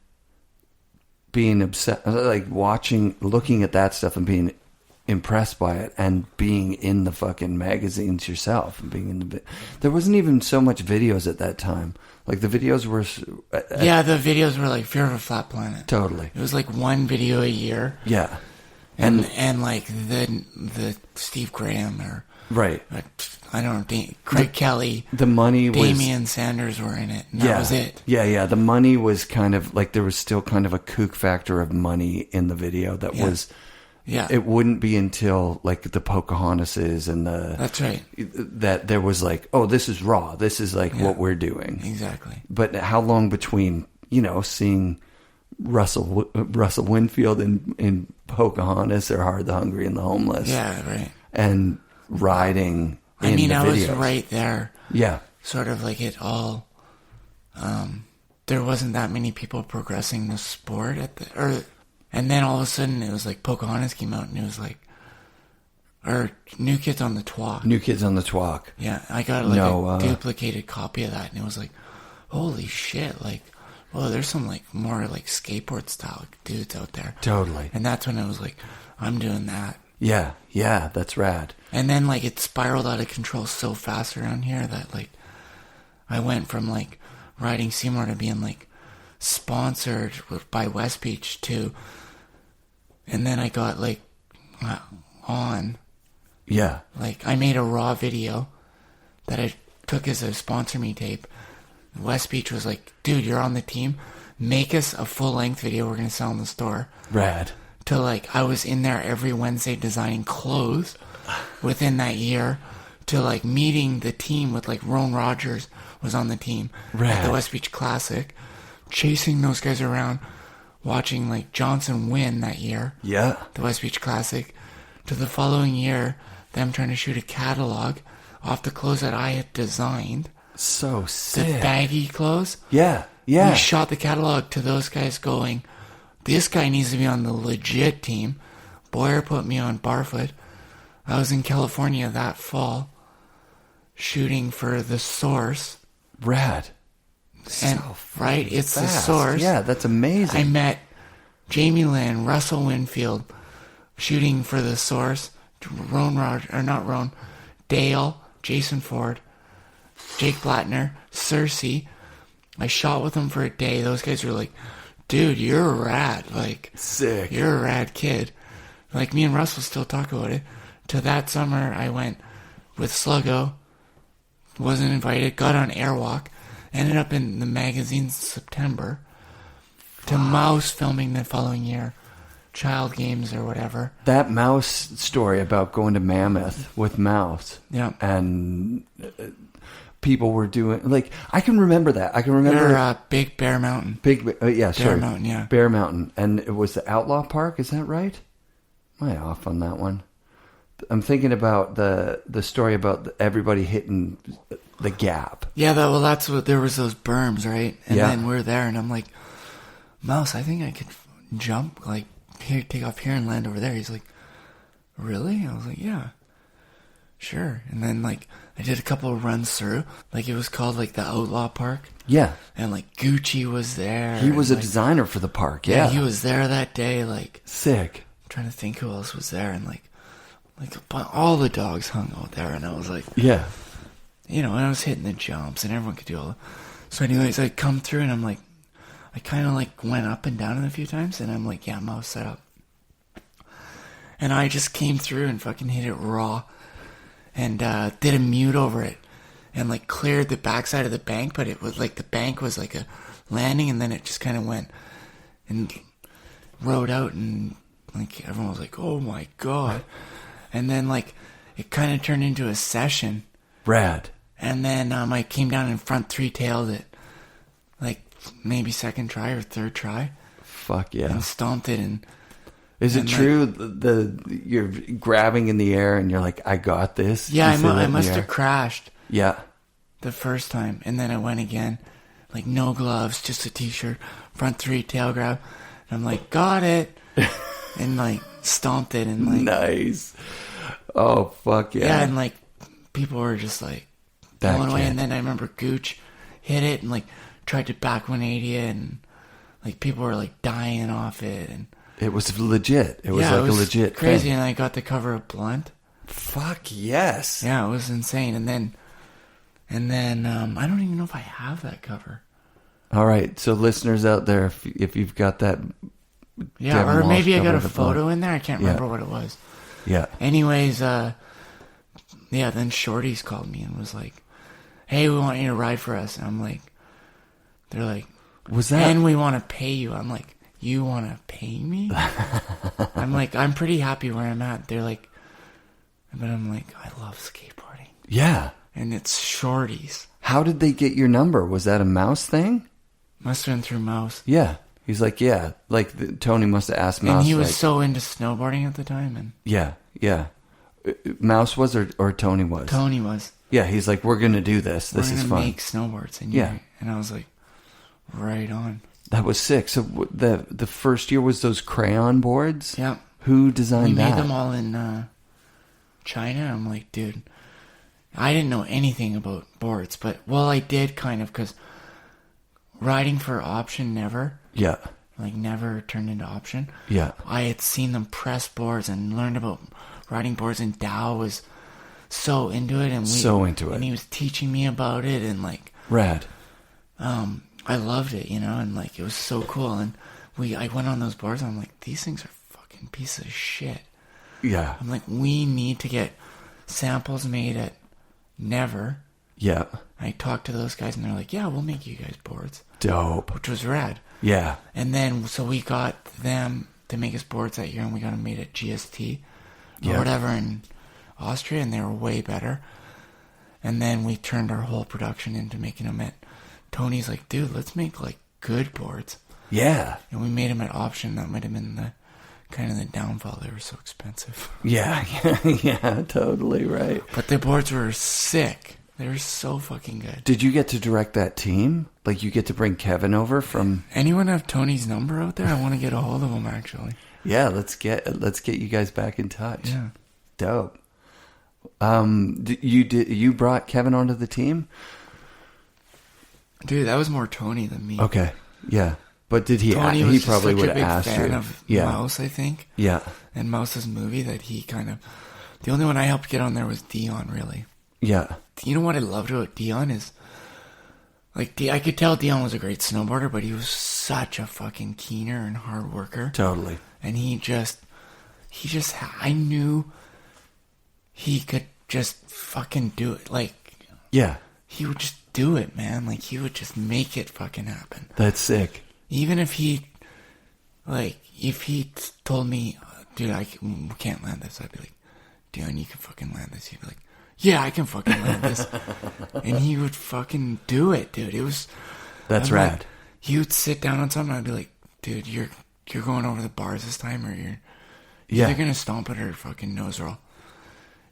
being obsessed, like looking at that stuff and being impressed by it, and being in the fucking magazines yourself, and being in there wasn't even so much videos at that time. Like the videos were, the videos were like Fear of a Flat Planet. Totally. It was like one video a year. Yeah, and like the Steve Graham or right. I don't know, Craig Kelly. The money was... Damian Sanders were in it, and that was it. Yeah. The money was kind of... Like, there was still kind of a kook factor of money in the video that was... Yeah. It wouldn't be until, like, the Pocahontases and the... That's right. That there was like, oh, this is raw. This is, like, what we're doing. Exactly. But how long between, seeing Russell Winfield in Pocahontas or Hard, the Hungry, and the Homeless. Yeah, right. And riding... I mean, I was videos. right there. Yeah. Sort of like it all. There wasn't that many people progressing the sport and then all of a sudden it was like Pocahontas came out and it was like, or New Kids on the Twalk. New Kids on the Twalk. Yeah, I got like a duplicated copy of that, and it was like, holy shit, like, well, there's some like more like skateboard style dudes out there. Totally. And that's when I was like, I'm doing that. Yeah, that's rad. And then, like, it spiraled out of control so fast around here that, like, I went from, like, riding Seymour to being, like, sponsored by West Beach to... And then I got, like, on. Yeah. Like, I made a raw video that I took as a sponsor me tape. West Beach was like, dude, you're on the team. Make us a full-length video we're going to sell in the store. Rad. To, like, I was in there every Wednesday designing clothes within that year, to, like, meeting the team with, like, Roan Rogers was on the team at the West Beach Classic, chasing those guys around, watching, like, Johnson win that year. Yeah. The West Beach Classic. To the following year, them trying to shoot a catalog off the clothes that I had designed. So sick. The baggy clothes. Yeah. We shot the catalog to those guys going... This guy needs to be on the legit team. Boyer put me on Barfoot. I was in California that fall shooting for The Source. Rad. And, right? It's fast. The Source. Yeah, that's amazing. I met Jamie Lynn, Russell Winfield shooting for The Source. Dale, Jason Ford, Jake Blattner, Cersei. I shot with them for a day. Those guys were like... Dude, you're rad. Like, sick. You're a rad kid. Like, me and Russell still talk about it. To that summer, I went with Sluggo. Wasn't invited. Got on Airwalk. Ended up in the magazine in September. To Mouse filming the following year. Child Games or whatever. That Mouse story about going to Mammoth with Mouse. Yeah. And... people were doing, like, I can remember that. I can remember Big Bear Mountain. Bear Mountain, yeah. Bear Mountain, and it was the Outlaw Park. Is that right? Am I off on that one? I'm thinking about the story about everybody hitting the gap. Yeah, that's what there was, those berms, right? And then we're there, and I'm like, Mouse, I think I could jump, like, here, take off here and land over there. He's like, really? I was like, yeah. Sure. And then, like, I did a couple of runs through. Like, it was called, like, the Outlaw Park. Yeah. And, like, Gucci was there. He was a like, designer for the park, yeah. He was there that day, like... Sick. I'm trying to think who else was there, and, like all the dogs hung out there, and I was like... Yeah. You know, and I was hitting the jumps, and everyone could do all the... So anyways, I come through, and I'm like... I kind of, like, went up and down it a few times, and I'm like, yeah, Mouse set up. And I just came through and fucking hit it raw. And did a mute over it, and like cleared the backside of the bank, but it was like the bank was like a landing, and then it just kind of went and rode out, and like everyone was like, "Oh my god!" And then like it kind of turned into a session. Rad. And then I came down and front three-tailed it, like maybe second try or third try. Fuck yeah! And stomped it and. Is it true you're grabbing in the air and you're like, I got this? Yeah, I must have crashed. Yeah. The first time. And then I went again. Like, no gloves, just a t-shirt, front three, tail grab. And I'm like, got it. And, like, stomped it and, like... Nice. Oh, fuck yeah. Yeah, and, like, people were just, like, blown away. And then I remember Gooch hit it and, like, tried to back 180 it and... Like, people were, like, dying off it. And It was legit. It was yeah, like it was a legit crazy, thing. and I got the cover of Blunt. Fuck yes. Yeah, it was insane. And then I don't even know if I have that cover. All right, so listeners out there, if you've got that, Yeah, Devun or Walsh maybe I got cover a of the photo Blunt. in there. I can't Yeah. remember what it was. Yeah. Anyways, then Shorties called me and was like, "Hey, we want you to ride for us." And I'm like, they're like, Was that? "And we want to pay you." I'm like, "You want to pay me?" I'm like, "I'm pretty happy where I'm at." They're like, but I'm like, "I love skateboarding." Yeah. And it's Shorties. How did they get your number? Was that a Mouse thing? Must have been through Mouse. Yeah. He's like, yeah. Like, Tony must have asked Mouse. And he was like, so into snowboarding at the time. And yeah, yeah. Mouse was or Tony was? Tony was. Yeah, he's like, we're going to do this. This We're is gonna fun. make snowboards. And Yeah. And I was like, right on. That was sick. So the first year was those crayon boards? Yeah. Who designed We that? made them all in China. I'm like, dude, I didn't know anything about boards, but, well, I did kind of, because riding for option never turned into option. Yeah. I had seen them press boards and learned about riding boards, and Dow was so into it. And and he was teaching me about it, and, like, Rad. I loved it, and, like, it was so cool. And I went on those boards, and I'm like, these things are fucking pieces of shit. Yeah. I'm like, we need to get samples made at Never. Yeah. I talked to those guys, and they're like, yeah, we'll make you guys boards. Dope. Which was rad. Yeah. And then, so we got them to make us boards that year, and we got them made at GST or whatever in Austria, and they were way better. And then we turned our whole production into making them at Tony's like, dude, let's make, like, good boards. Yeah. And we made them at option. That might have been the kind of the downfall. They were so expensive. Yeah. Yeah, totally right. But the boards were sick. They were so fucking good. Did you get to direct that team? Like, you get to bring Kevin over from... Anyone have Tony's number out there? I want to get a hold of him, actually. Yeah, let's get you guys back in touch. Yeah. Dope. You brought Kevin onto the team? Dude, that was more Tony than me. Okay. Yeah. But did he? Tony was He probably such would a have big asked fan you. of Yeah. Mouse, I think. Yeah. And Mouse's movie that he kind of... The only one I helped get on there was Dion, really. Yeah. You know what I loved about Dion is... Like, I could tell Dion was a great snowboarder, but he was such a fucking keener and hard worker. Totally. And I knew he could just fucking do it. Like, Yeah. he would just do it, man. Like, he would just make it fucking happen. That's sick. Even if he told me, dude, we can't land this, I'd be like, Dion, you can fucking land this. He'd be like, yeah, I can fucking land this. And he would fucking do it, dude. It was... That's I'm rad. like, he would sit down on something, I'd be like, dude, you're going over the bars this time, or you're either gonna stomp it or fucking nose roll.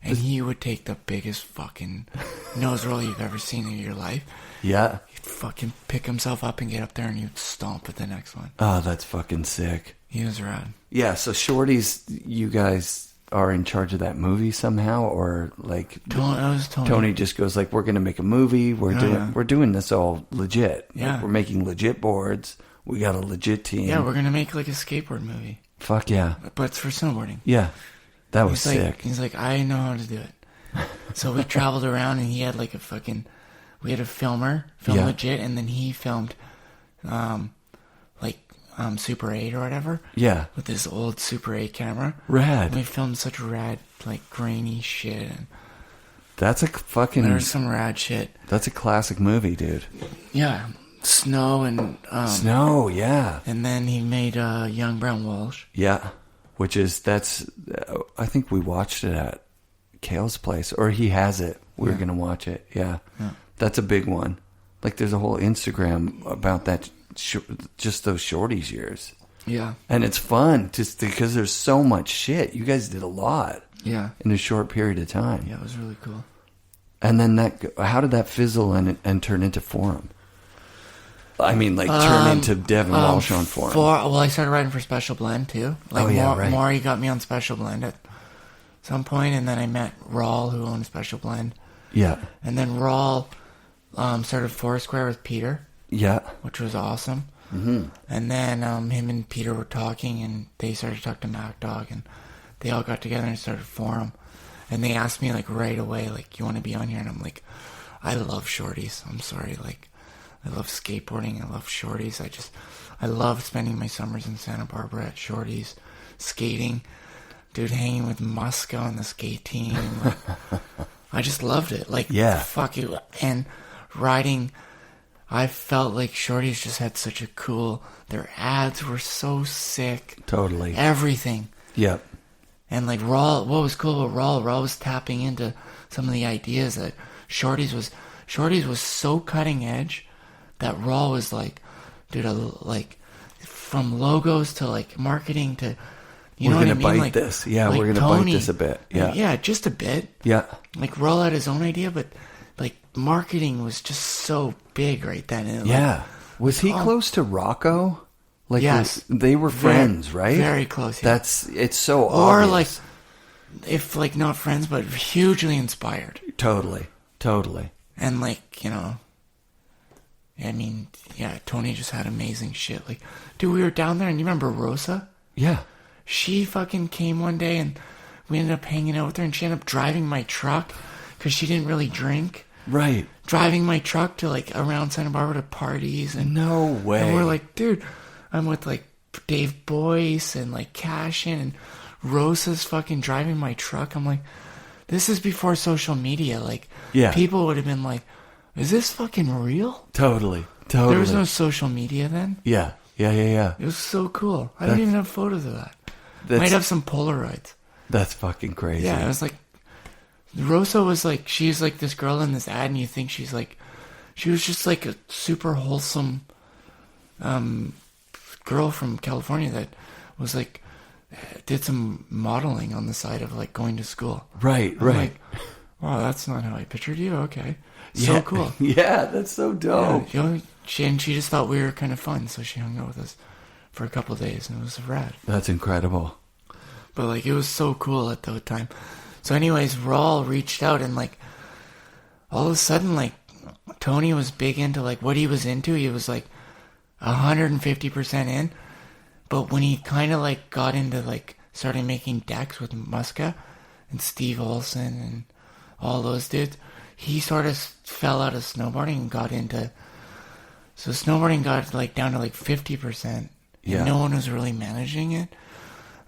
And he would take the biggest fucking nose roll you've ever seen in your life. Yeah. He'd fucking pick himself up and get up there, and he'd stomp at the next one. Oh, that's fucking sick. He was rad. Yeah, so Shorty's, you guys are in charge of that movie somehow, or like Tony just goes like, we're going to make a movie. We're doing this all legit. Yeah. Like, we're making legit boards. We got a legit team. Yeah, we're going to make like a skateboard movie. Fuck yeah. But it's for snowboarding. Yeah. That was sick. He's like, I know how to do it. So we traveled around, and he had like we had a filmer, legit, and then he filmed Super 8 or whatever. Yeah. With this old Super 8 camera. Rad. And we filmed such rad, like, grainy shit. And that's a fucking... there's some rad shit. That's a classic movie, dude. Yeah. Snow and... Snow, yeah. And then he made Young Brown Walsh. Yeah. That's... I think we watched it at Kale's place. Or he has it. We were going to watch it. Yeah. That's a big one. Like, there's a whole Instagram about that... just those Shorties years. Yeah. And it's fun just because there's so much shit. You guys did a lot. Yeah. In a short period of time. Yeah, it was really cool. And then how did that fizzle and turn into Forum? I mean, like, turn into Devun Walsh on Forum. Well, I started writing for Special Blend, too. Like, Maury got me on Special Blend at some point, and then I met Rawl, who owned Special Blend. Yeah. And then Rawl started Foursquare with Peter. Yeah. Which was awesome. And then him and Peter were talking, and they started to talk to Mac Dog, and they all got together and started forum. And they asked me like right away, like, you want to be on here? And I'm like, I love shorties. I'm sorry, like, I love skateboarding. I love shorties. I love spending my summers in Santa Barbara at shorties, skating, dude, hanging with Muska on the skate team. Like, I just loved it. Like, fuck it. And riding, I felt like shorties just had such a cool, their ads were so sick. Totally. Everything. Yep. And like Raw, what was cool about Raw was tapping into some of the ideas that Shorties was so cutting edge that Raw was like, dude, like from logos to like marketing to, you know what I mean? We're going to bite like, this. Yeah, like we're going to bite this a bit. Yeah. Yeah, just a bit. Yeah. Like Raw had his own idea, but like marketing was just so big right then. And yeah. Was he close to Rocco? Like, yes, they were friends, right? Very close. Yeah. It's so or obvious. like, if like not friends, but hugely inspired. Totally. And like, you know, I mean, yeah, Tony just had amazing shit. Like, dude, we were down there, and you remember Rosa? Yeah. She fucking came one day, and we ended up hanging out with her, and she ended up driving my truck because she didn't really drink. Right. Driving my truck to like around Santa Barbara to parties, and no way. And we're like, dude, I'm with like Dave Boyce and like Cashin, and Rosa's fucking driving my truck. I'm like, this is before social media. Like, people would have been like, is this fucking real? Totally. There was no social media then. Yeah. It was so cool. I don't even have photos of that. Might have some Polaroids. That's fucking crazy. Yeah, it was like, Rosa was like, she's like this girl in this ad, and you think she's like, she was just like a super wholesome girl from California that was like, did some modeling on the side of like going to school. Right. Like, wow, that's not how I pictured you. Okay. So cool. Yeah, that's so dope. Yeah, she just thought we were kind of fun, so she hung out with us for a couple of days, and it was rad. That's incredible. But like, it was so cool at the time. So anyways, Rawl reached out, and like, all of a sudden, like, Tony was big into like what he was into. He was like 150% in. But when he kind of like got into like started making decks with Muska and Steve Olson and all those dudes, he sort of fell out of snowboarding and got into. So snowboarding got like down to like 50%. Yeah. And no one was really managing it.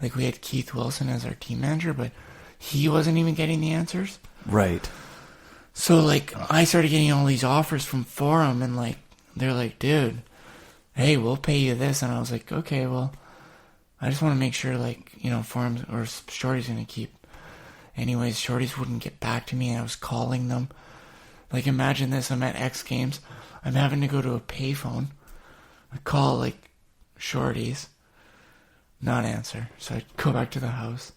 Like, we had Keith Wilson as our team manager, but he wasn't even getting the answers. Right. So like, I started getting all these offers from Forum, and like, they're like, dude, hey, we'll pay you this. And I was like, okay, well, I just want to make sure, like, you know, Forum or Shorty's going to keep. Anyways, Shorty's wouldn't get back to me, and I was calling them. Like, imagine this, I'm at X Games. I'm having to go to a payphone. I call, like, Shorty's. Not answer. So I go back to the house.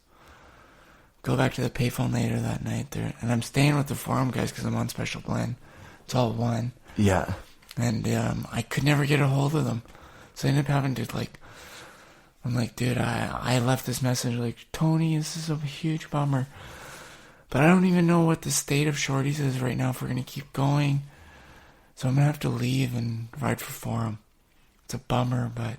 Go back to the payphone later that night there. And I'm staying with the Forum guys because I'm on Special Blend. It's all one. Yeah. And I could never get a hold of them. So I ended up having to, like, I'm like, dude, I left this message like, Tony, this is a huge bummer. But I don't even know what the state of Shorties is right now if we're going to keep going. So I'm going to have to leave and ride for Forum. It's a bummer, but...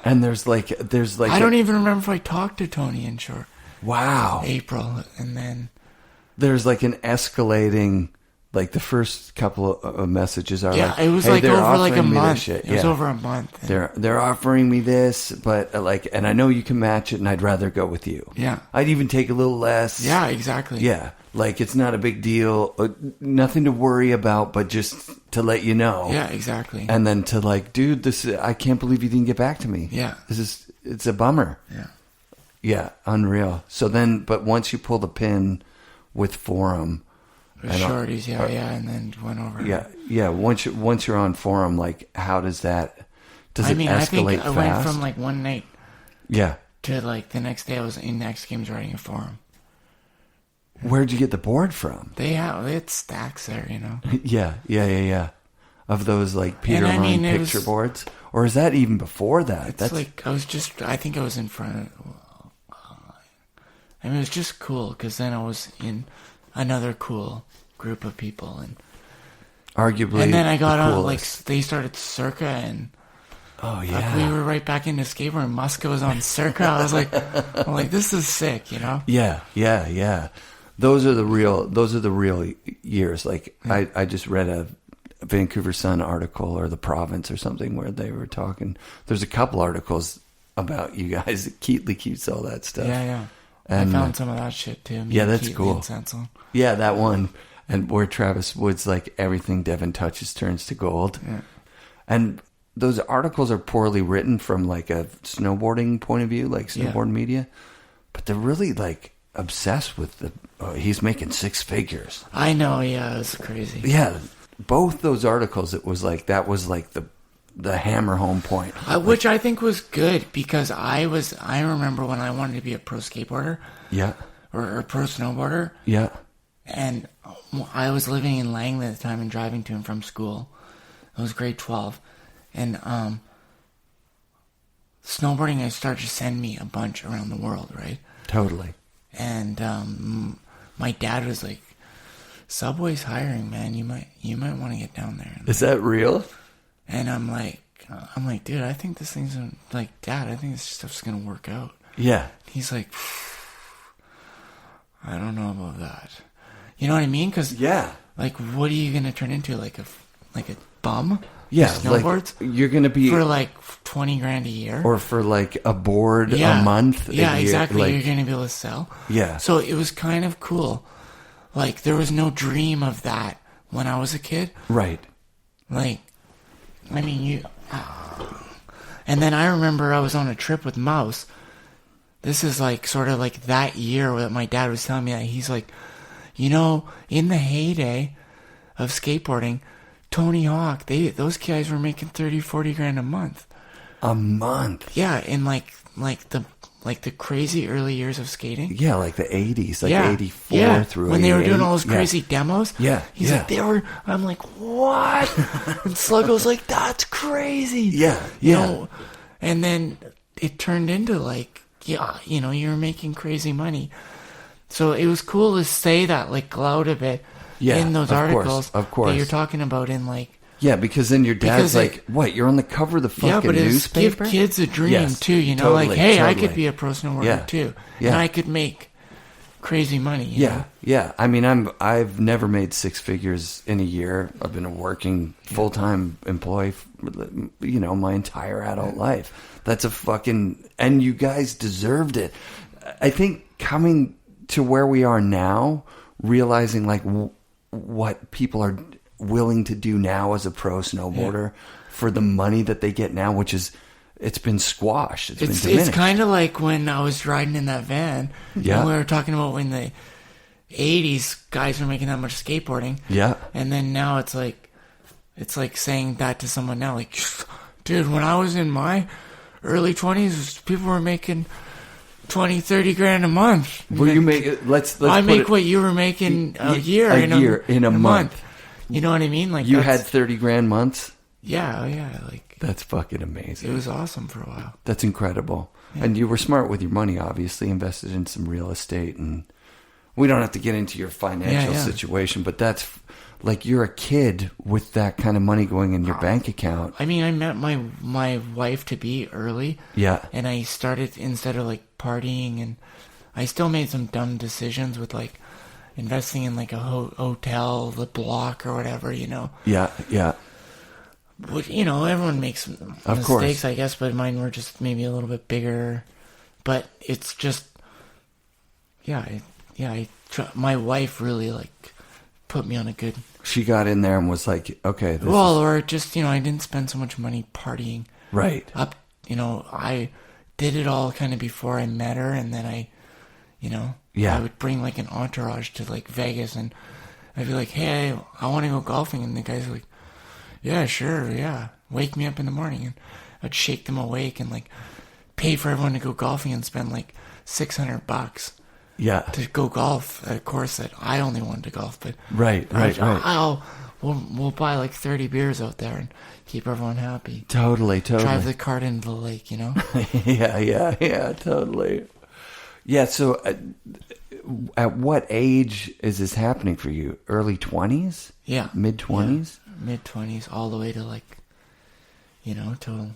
And there's like... I don't even remember if I talked to Tony in short. Wow. April, and then... There's like an escalating... Like, the first couple of messages are like... Yeah, it was hey, like over like a month. It was over a month. They're offering me this, but like... And I know you can match it, and I'd rather go with you. Yeah. I'd even take a little less. Yeah, exactly. Yeah. Like, it's not a big deal. Nothing to worry about, but just to let you know. Yeah, exactly. And then to like, dude, I can't believe you didn't get back to me. Yeah. It's a bummer. Yeah. Yeah, unreal. So then, but once you pull the pin with Forum... Shorties, and then went over. Yeah. Once you're on Forum, like, how does that? Does it escalate I think fast? I went from like one night, yeah, to like the next day I was in X Games writing a Forum. Where'd you get the board from? It's stacks there, you know. Yeah. Of those like Peter Ryan picture boards, or is that even before that? That's like I think I was in front of. I mean, it was just cool because then I was in another cool group of people, and Arguably, And then I got the on, like, coolest. they started Circa, and Oh like, yeah, we were right back into skateboarding. Muska was on Circa. I was like, I'm like, this is sick, you know? yeah. Those are the real years. Like I just read a Vancouver Sun article or the Province or something where they were talking. There's a couple articles about you guys. Keatley keeps all that stuff. Yeah. And I found some of that shit too. yeah, that's cool. Yeah, that one. And where Travis Wood's like, everything Devun touches turns to gold. Yeah. And those articles are poorly written from like a snowboarding point of view, like snowboard media. But they're really like obsessed with he's making 6 figures. I know, yeah, it was crazy. Yeah, both those articles, it was like, that was like the hammer home point. Which I think was good, because I remember when I wanted to be a pro skateboarder. Yeah. Or a pro snowboarder. Yeah. And I was living in Langley at the time and driving to and from school. It was grade 12. And snowboarding, I started to send me a bunch around the world, right? Totally. And my dad was like, Subway's hiring, man. You might want to get down there. Is that real? And I'm like, dude, I think this thing's like, Dad, I think this stuff's gonna work out. Yeah. He's like, I don't know about that. You know what I mean? Because like, what are you gonna turn into? Like a bum? Yeah, snowboards. Like you're gonna be for like $20,000 a year, or for like a board a month. Yeah, exactly. Like, you're gonna be able to sell. Yeah. So it was kind of cool. Like, there was no dream of that when I was a kid. Right. Like, I mean, and then I remember I was on a trip with Mouse. This is like sort of like that year that my dad was telling me that he's like, you know, in the heyday of skateboarding, Tony Hawk, those guys were making 30, 40 grand a month. A month? Yeah, in like the crazy early years of skating. Yeah, like the 80s, like 84 through 88. When they were doing all those crazy demos. Yeah, He's like, I'm like, what? And Sluggo's like, that's crazy. Yeah, You know? And then it turned into like, you know, you're making crazy money. So it was cool to say that, like, gloat a bit in those articles of course. that you're talking about in, like... Yeah, because then your dad's like, what, you're on the cover of the fucking newspaper? Give kids a dream, too, you know? Totally, like, hey, totally. I could be a pro snowboarder, too. Yeah. And I could make crazy money, you know? Yeah. I mean, I've never made 6 figures in a year. I've been a working full-time employee, you know, my entire adult life. That's a fucking... And you guys deserved it. I think coming to where we are now, realizing, like, what people are willing to do now as a pro snowboarder for the money that they get now, which is... It's been squashed. It's been diminished. It's kind of like when I was riding in that van. Yeah. And we were talking about when the 80s guys were making that much skateboarding. Yeah. And then now it's like saying that to someone now. Like, dude, when I was in my early 20s, people were making 20, 30 grand a month. Well, you make let's I make what you were making a year in a month. You know what I mean? Like, you had 30 grand months? Yeah. Like, that's fucking amazing. It was awesome for a while. That's incredible. Yeah. And you were smart with your money, obviously, invested in some real estate. And we don't have to get into your financial situation, but that's like, you're a kid with that kind of money going in your bank account. I mean, I met my wife to be early. Yeah. And I started, instead of like partying, and I still made some dumb decisions with like investing in like a hotel, the block or whatever, you know. Yeah. But, you know, everyone makes mistakes, I guess, but mine were just maybe a little bit bigger. But it's just, my wife really, like, put me on a good... She got in there and was like, okay, or just, you know, I didn't spend so much money partying. Right. You know, I did it all kind of before I met her, and then I, you know... Yeah. I would bring, like, an entourage to, like, Vegas, and I'd be like, hey, I want to go golfing, and the guys are like, yeah, sure, yeah. Wake me up in the morning, and I'd shake them awake and, like, pay for everyone to go golfing and spend, like, $600 to go golf at a course that I only wanted to golf. But right. We'll buy, like, 30 beers out there and keep everyone happy. Totally. Drive the cart into the lake, you know? Yeah, totally. Yeah, so at what age is this happening for you? Early 20s? Yeah. Mid-20s? mid-20s all the way to like, till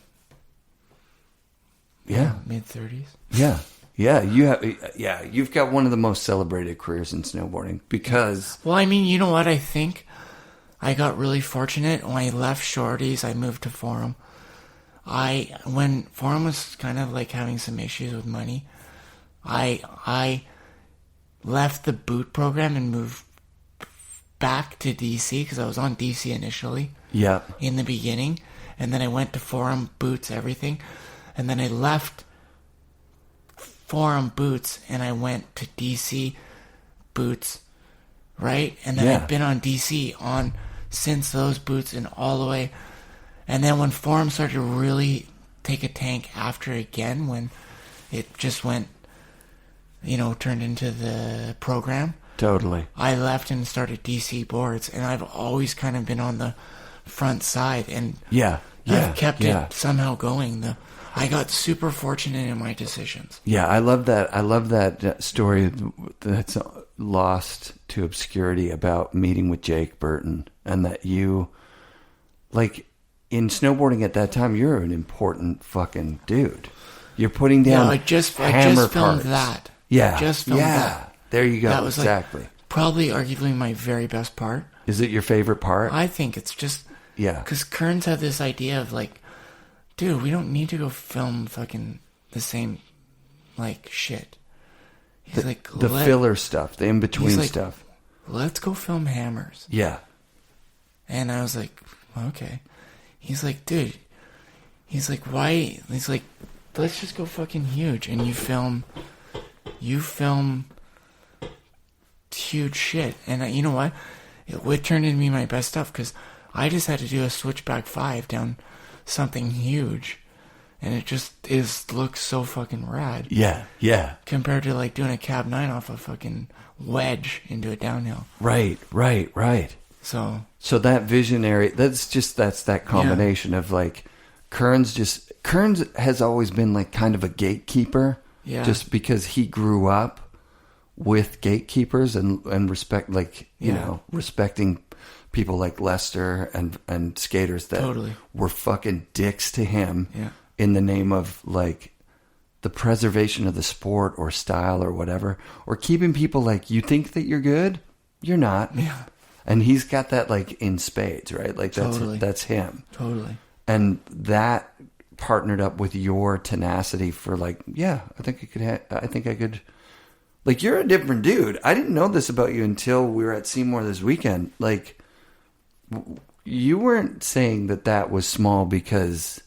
mid-30s. Yeah. You've got one of the most celebrated careers in snowboarding because... Well, I mean, you know what? I think I got really fortunate. When I left Shorties, I moved to Forum. When Forum was kind of like having some issues with money, I left the boot program and moved back to DC because I was on DC initially. Yeah. In the beginning. And then I went to Forum, boots, everything. And then I left Forum boots and I went to DC boots, right? And then I've been on DC since those boots and all the way. And then when Forum started to really take a tank after again, when it just went, turned into the program. Totally. I left and started DC boards, and I've always kind of been on the front side, and I've kept it somehow going. I got super fortunate in my decisions. Yeah, I love that. I love that story that's lost to obscurity about meeting with Jake Burton, and that you, like, in snowboarding at that time, you're an important fucking dude. You're putting down I just filmed parts. That. Yeah, just filmed that. There you go. That was exactly. Probably arguably my very best part. Is it your favorite part? I think it's just... Yeah. Because Kearns had this idea of like, dude, we don't need to go film fucking the same, like, shit. He's like... The filler stuff, the in-between stuff. Let's go film hammers. Yeah. And I was like, okay. He's like, dude. He's like, why? He's like, let's just go fucking huge. And you film huge shit. And you know what? It turned into me my best stuff because I just had to do a switchback 5 down something huge. And it just looks so fucking rad. Yeah. Compared to like doing a cab 9 off a fucking wedge into a downhill. Right. So that visionary, that's that combination of like, Kearns has always been like kind of a gatekeeper. Yeah. Just because he grew up with gatekeepers and respect, like, respecting people like Lester and skaters that were fucking dicks to him in the name of like the preservation of the sport or style or whatever, or keeping people like, you think that you're good, you're not. Yeah. And he's got that like in spades, right? Like that's him. Totally. And that partnered up with your tenacity for like, I think I could. Like, you're a different dude. I didn't know this about you until we were at Seymour this weekend. Like, you weren't saying that was small because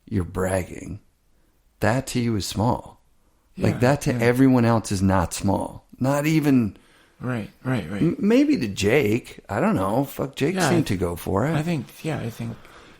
you're bragging. That to you is small. Like, that to everyone else is not small. Not even... Right. Maybe to Jake. I don't know. Fuck, Jake seemed to go for it. I think...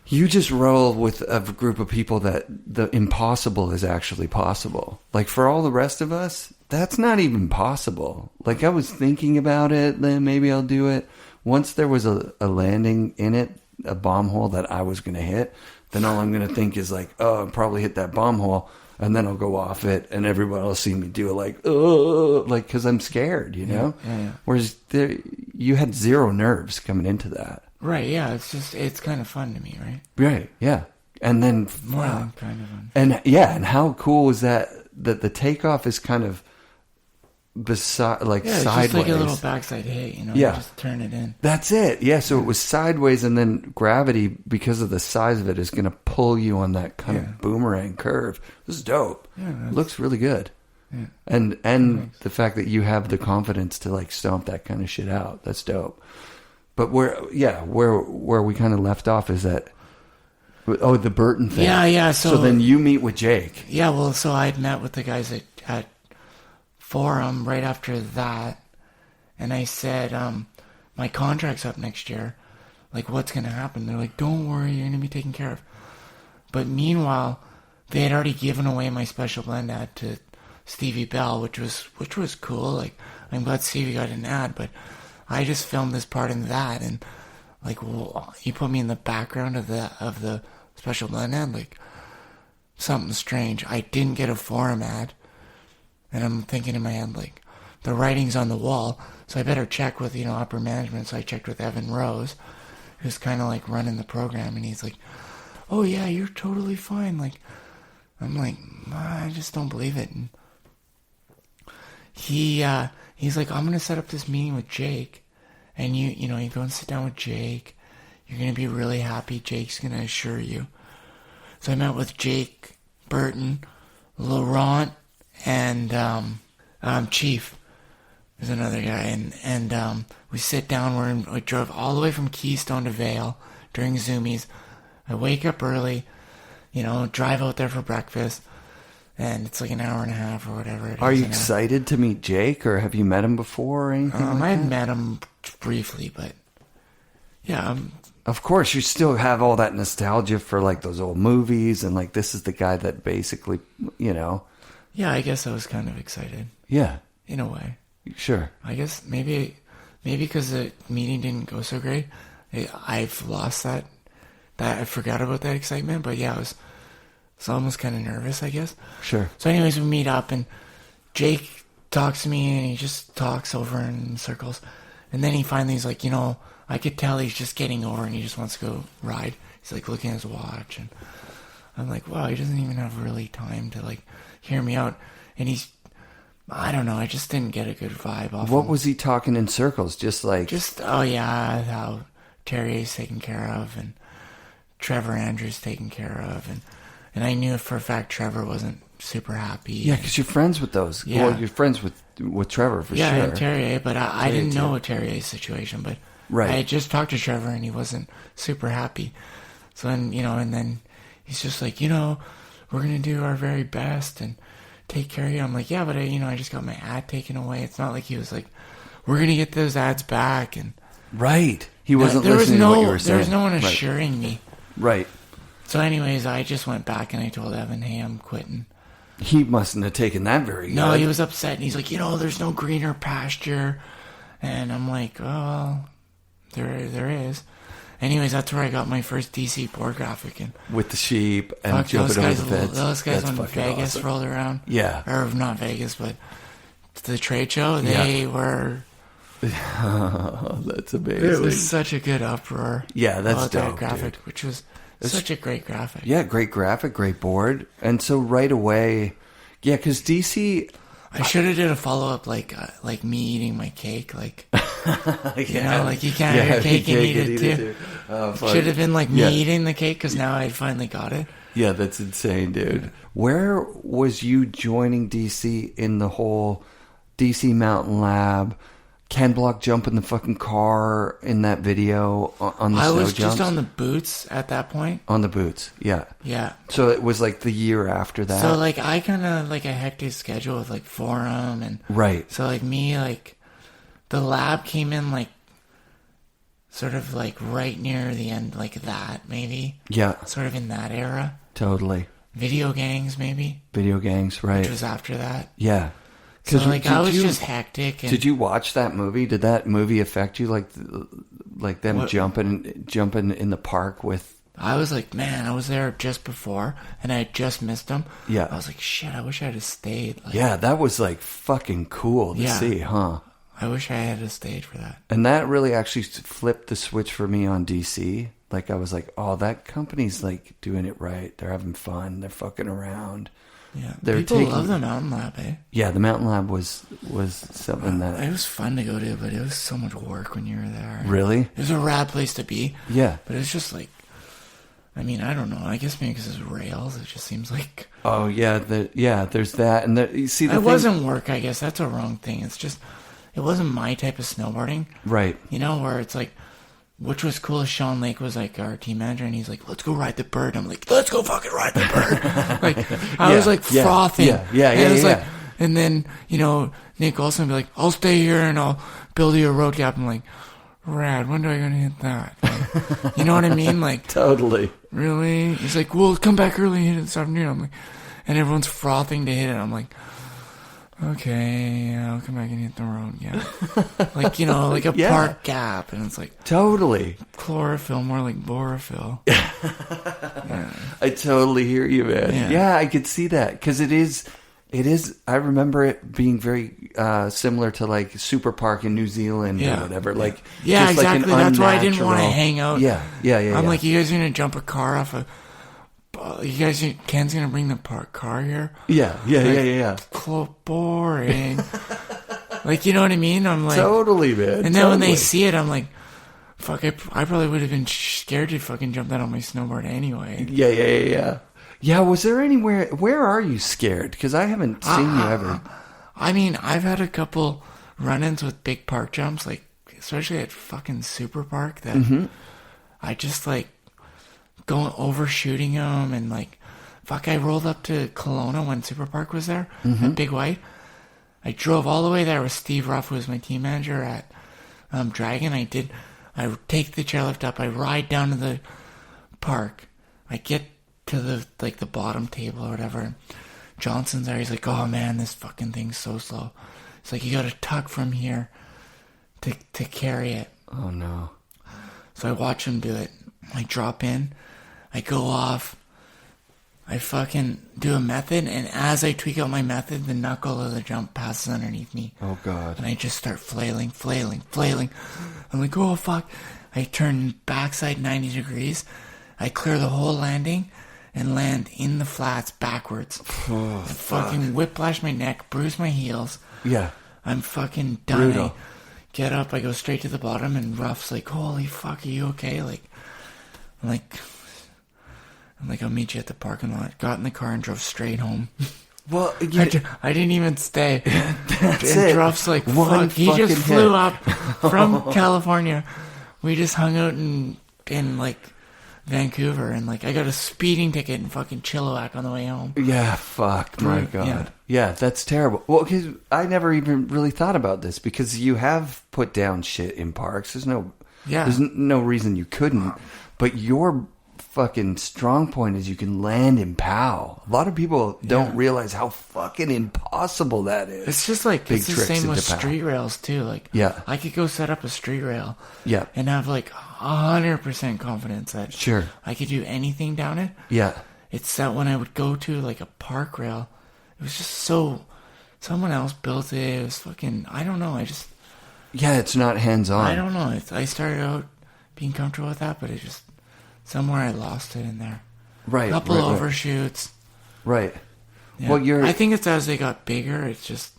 You just roll with a group of people that the impossible is actually possible. Like, for all the rest of us, that's not even possible. Like, I was thinking about it, then maybe I'll do it. Once there was a landing in it, a bomb hole that I was going to hit, then all I'm going to think is like, oh, I'll probably hit that bomb hole, and then I'll go off it, and everybody will see me do it like, oh, like, because I'm scared, Yeah. Whereas you had zero nerves coming into that. Right, yeah, it's kind of fun to me, right? Right, yeah. And then... More than kind of fun. And how cool was that the takeoff is kind of sideways. It's just like a little backside hit, just turn it in. That's it, yeah, so it was sideways, and then gravity, because of the size of it, is going to pull you on that kind of boomerang curve. This is dope. Yeah, it looks really good. Yeah. And the fact that you have the confidence to like stomp that kind of shit out, that's dope. But where we kind of left off is that, the Burton thing. Yeah. So then you meet with Jake. Yeah, well, so I'd met with the guys at Forum right after that, and I said, my contract's up next year. Like, what's going to happen? They're like, don't worry, you're going to be taken care of. But meanwhile, they had already given away my special blend ad to Stevie Bell, which was cool. Like, I'm glad Stevie got an ad, but I just filmed this part in that, and like, well, you put me in the background of the special blend ad, like, something strange. I didn't get a Forum ad, and I'm thinking in my head, like, the writing's on the wall, so I better check with upper management. So I checked with Evan Rose, who's kind of like running the program, and he's like, "Oh yeah, you're totally fine." Like, I'm like, I just don't believe it. And he's like, "I'm gonna set up this meeting with Jake, and you go and sit down with Jake. You're gonna be really happy. Jake's gonna assure you." So I met with Jake, Burton, Laurent, and Chief. There's another guy, and we sit down. We drove all the way from Keystone to Vale during Zoomies. I wake up early, drive out there for breakfast, and it's like an hour and a half or whatever it is. Are you excited to meet Jake, or have you met him before or anything like I had that? met him briefly, but yeah. Of course, you still have all that nostalgia for like those old movies, and like this is the guy that basically, Yeah, I guess I was kind of excited. Yeah. In a way. Sure. I guess maybe because the meeting didn't go so great, I've lost that I forgot about that excitement. But yeah, I was almost kind of nervous, I guess. Sure. So anyways, we meet up, and Jake talks to me, and he just talks over in circles. And then he finally is like, I could tell he's just getting over, and he just wants to go ride. He's like looking at his watch, and I'm like, wow, he doesn't even have really time to like hear me out. And I don't know, I just didn't get a good vibe off What him. was he talking in circles? Oh yeah, how Terry's taken care of, and Trevor Andrews taken care of, and I knew for a fact Trevor wasn't super happy. Yeah, because you're friends with those. Yeah. Well, you're friends with Trevor for sure. Yeah, and Terry, but I didn't know Terry's situation, but right. I had just talked to Trevor, and he wasn't super happy. So then, and then he's just like, we're going to do our very best and take care of you. I'm like, yeah, but I just got my ad taken away. It's not like he was like, we're going to get those ads back. And right. He wasn't listening to what you were saying. There was no one assuring me. Right. So anyways, I just went back and I told Evan, hey, I'm quitting. He mustn't have taken that very good. No, he was upset, and he's like, there's no greener pasture. And I'm like, oh, there is. Anyways, that's where I got my first DC board graphic. And with the sheep and jumping over the fence. Those guys That's when Vegas awesome. rolled around. Yeah. Or not Vegas, but the trade show, they were... Oh, that's amazing. It was such a good uproar. Yeah, that's about dope, that graphic, dude. which was such a great graphic. Yeah, great graphic, great board. And so right away... Yeah, because DC... I should have did a follow-up like me eating my cake, like... like you can't have your cake and eat it too. Should have been like me eating the cake, because now I finally got it. Yeah, that's insane, dude. Where was you joining DC in the whole DC Mountain Lab? Ken Block jumping the fucking car in that video on the snow I was jumps? just on the boots at that point. On the boots, yeah. Yeah. So it was like the year after that. So like I kind of like a hectic schedule with like forum and... Right. So like me, like the lab came in like sort of like right near the end, like that maybe. Yeah. Sort of in that era. Totally. Video gangs maybe. Video gangs, right. Which was after that. Yeah. So like I was just hectic. And did you watch that movie? Did that movie affect you? Like them jumping in the park with... I was like, man, I was there just before, and I had just missed them. Yeah. I was like, shit, I wish I had stayed. Like, yeah, that was like fucking cool to see, huh? I wish I had stayed for that. And that really actually flipped the switch for me on DC. Like I was like, oh, that company's like doing it right. They're having fun. They're fucking around. Yeah, people love the Mountain Lab, eh? Yeah, the Mountain Lab was something that... It was fun to go to, but it was so much work when you were there. Really? It was a rad place to be. Yeah. But it was just like... I mean, I don't know. I guess maybe because it's rails, it just seems like... Oh, yeah. There's that. And you see, it wasn't work, I guess. That's a wrong thing. It's just... It wasn't my type of snowboarding. Right. Where it's like... Which was cool. Sean Lake was like our team manager, and he's like, "Let's go ride the bird." I'm like, "Let's go fucking ride the bird!" Like I was like frothing. Yeah. And then Nick Olson would be like, "I'll stay here and I'll build you a road gap." I'm like, "Rad, when do I gonna hit that?" Like, you know what I mean? Like totally. Really? He's like, "Well, come back early and hit it this afternoon." I'm like, and everyone's frothing to hit it. I'm like, okay, I'll come back and hit the road gap. Like a park gap. And it's like... Totally. Chlorophyll, more like borophyll. I totally hear you, man. Yeah. Yeah, I could see that. Because it is It is. I remember it being very similar to like Super Park in New Zealand or whatever. Like yeah, just exactly. Like That's why I didn't want to hang out. Yeah. I'm like, you guys are gonna jump a car off a. Ken's gonna bring the car here. Yeah. Boring. Like, you know what I mean? I'm like, totally, man. And then when they see it, I'm like, fuck, I probably would have been scared to fucking jump that on my snowboard anyway. Yeah. Yeah, was there anywhere... Where are you scared? Because I haven't seen you ever. I mean, I've had a couple run-ins with big park jumps, like, especially at fucking Super Park, that I just, like, going overshooting them, and, like, fuck, I rolled up to Kelowna when Super Park was there, at Big White. I drove all the way there with Steve Ruff, who was my team manager at Dragon. I take the chairlift up, I ride down to the park, I get to the bottom table or whatever, and Johnson's there. He's like, oh man, this fucking thing's so slow. It's like, you gotta tuck from here to carry it. Oh no. So I watch him do it. I drop in, I go off, I fucking do a method, and as I tweak out my method, the knuckle of the jump passes underneath me. Oh god. And I just start flailing. I'm like, oh fuck. I turn backside 90 degrees, I clear the whole landing, and land in the flats backwards. Oh, I fucking whiplash my neck, bruise my heels. Yeah. I'm fucking done. Brutal. I get up, I go straight to the bottom, and Ruff's like, holy fuck, are you okay? I'm like, I'll meet you at the parking lot. Got in the car and drove straight home. Well, I didn't even stay. That's and it. Ruff's like, One fuck, he just fucking flew hit. up from California. We just hung out in like Vancouver, and like I got a speeding ticket in fucking Chilliwack on the way home. Yeah, fuck, my Right, god. yeah. Yeah, that's terrible. Well, because I never even really thought about this, because you have put down shit in parks. There's no reason you couldn't. But your fucking strong point is you can land in POW. A lot of people don't realize how fucking impossible that is. It's just like, Big it's the tricks same with into POW. street rails too. Like, Yeah. I could go set up a street rail Yeah. and have like 100% confidence that Sure. I could do anything down it. Yeah. It's that when I would go to like a park rail, it was just so, someone else built it. It was fucking, I don't know. Yeah, it's not hands-on. I don't know. I started out being comfortable with that, but it just, somewhere I lost it in there. Right. Couple right, overshoots. Right. Yeah. Well, I think it's as they got bigger, it just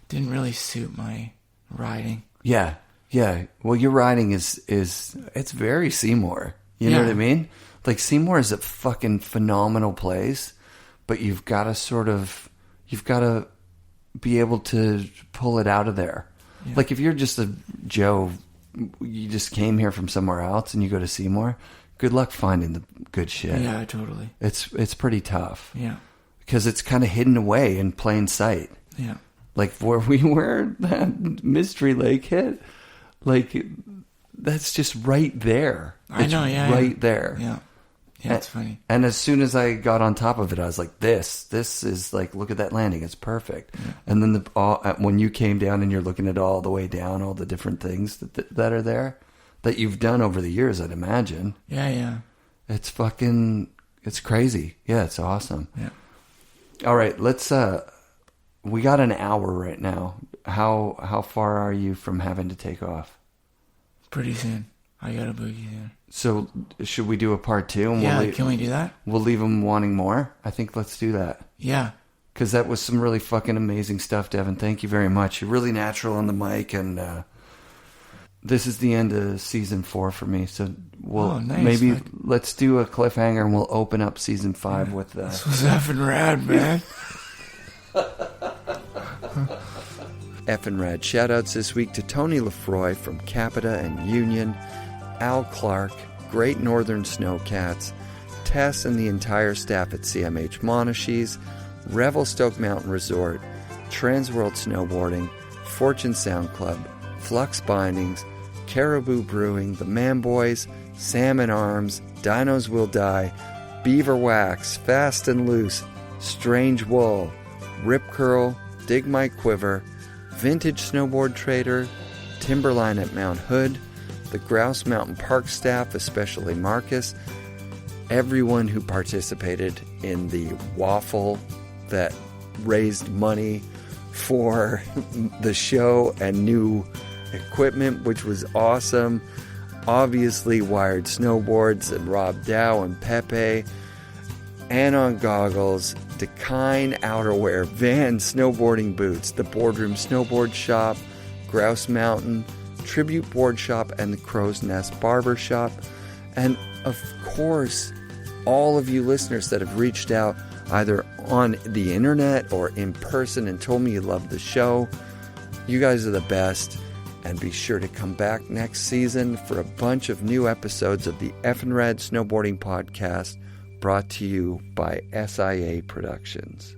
didn't really suit my riding. Yeah. Yeah. Well, your riding is it's very Seymour. You know Yeah. what I mean? Like, Seymour is a fucking phenomenal place, but you've got to be able to pull it out of there. Yeah. Like, if you're just a Joe, you just came here from somewhere else and you go to Seymour, good luck finding the good shit. Yeah, totally. It's pretty tough. Yeah. Because it's kind of hidden away in plain sight. Yeah. Like, where that Mystery Lake hit, like, that's just right there. I know, yeah. Right there. Yeah. Yeah, it's funny. And as soon as I got on top of it, I was like, this is like, look at that landing. It's perfect. Yeah. And then when you came down and you're looking at all the way down, all the different things that are there that you've done over the years, I'd imagine. Yeah. It's crazy. Yeah, it's awesome. Yeah. All right, we got an hour right now. How far are you from having to take off? Pretty soon. I got a boogie soon. So should we do a part 2? And Yeah, can we do that? We'll leave them wanting more. I think let's do that. Yeah. Because that was some really fucking amazing stuff, Devun. Thank you very much. You're really natural on the mic, and this is the end of season 4 for me. So maybe let's do a cliffhanger, and we'll open up season 5 with This was FNRad, man. FNRad shoutouts this week to Tony Lefroy from Capita and Union, Al Clark, Great Northern Snowcats, Tess and the entire staff at CMH Monashees, Revelstoke Mountain Resort, Transworld Snowboarding, Fortune Sound Club, Flux Bindings, Caribou Brewing, The Man Boys, Salmon Arms, Dinos Will Die, Beaver Wax, Fast and Loose, Strange Wool, Rip Curl, Dig My Quiver, Vintage Snowboard Trader, Timberline at Mount Hood, the Grouse Mountain Park staff, especially Marcus, everyone who participated in the waffle that raised money for the show and new equipment, which was awesome. Obviously, Wired Snowboards and Rob Dow and Pepe, Anon Goggles, Dakine Outerwear, Van Snowboarding Boots, the Boardroom Snowboard Shop, Grouse Mountain, Tribute Board Shop, and the Crow's Nest Barber Shop. And of course, all of you listeners that have reached out either on the internet or in person and told me you love the show. You guys are the best. And be sure to come back next season for a bunch of new episodes of the FNRad Snowboarding Podcast, brought to you by SIA Productions.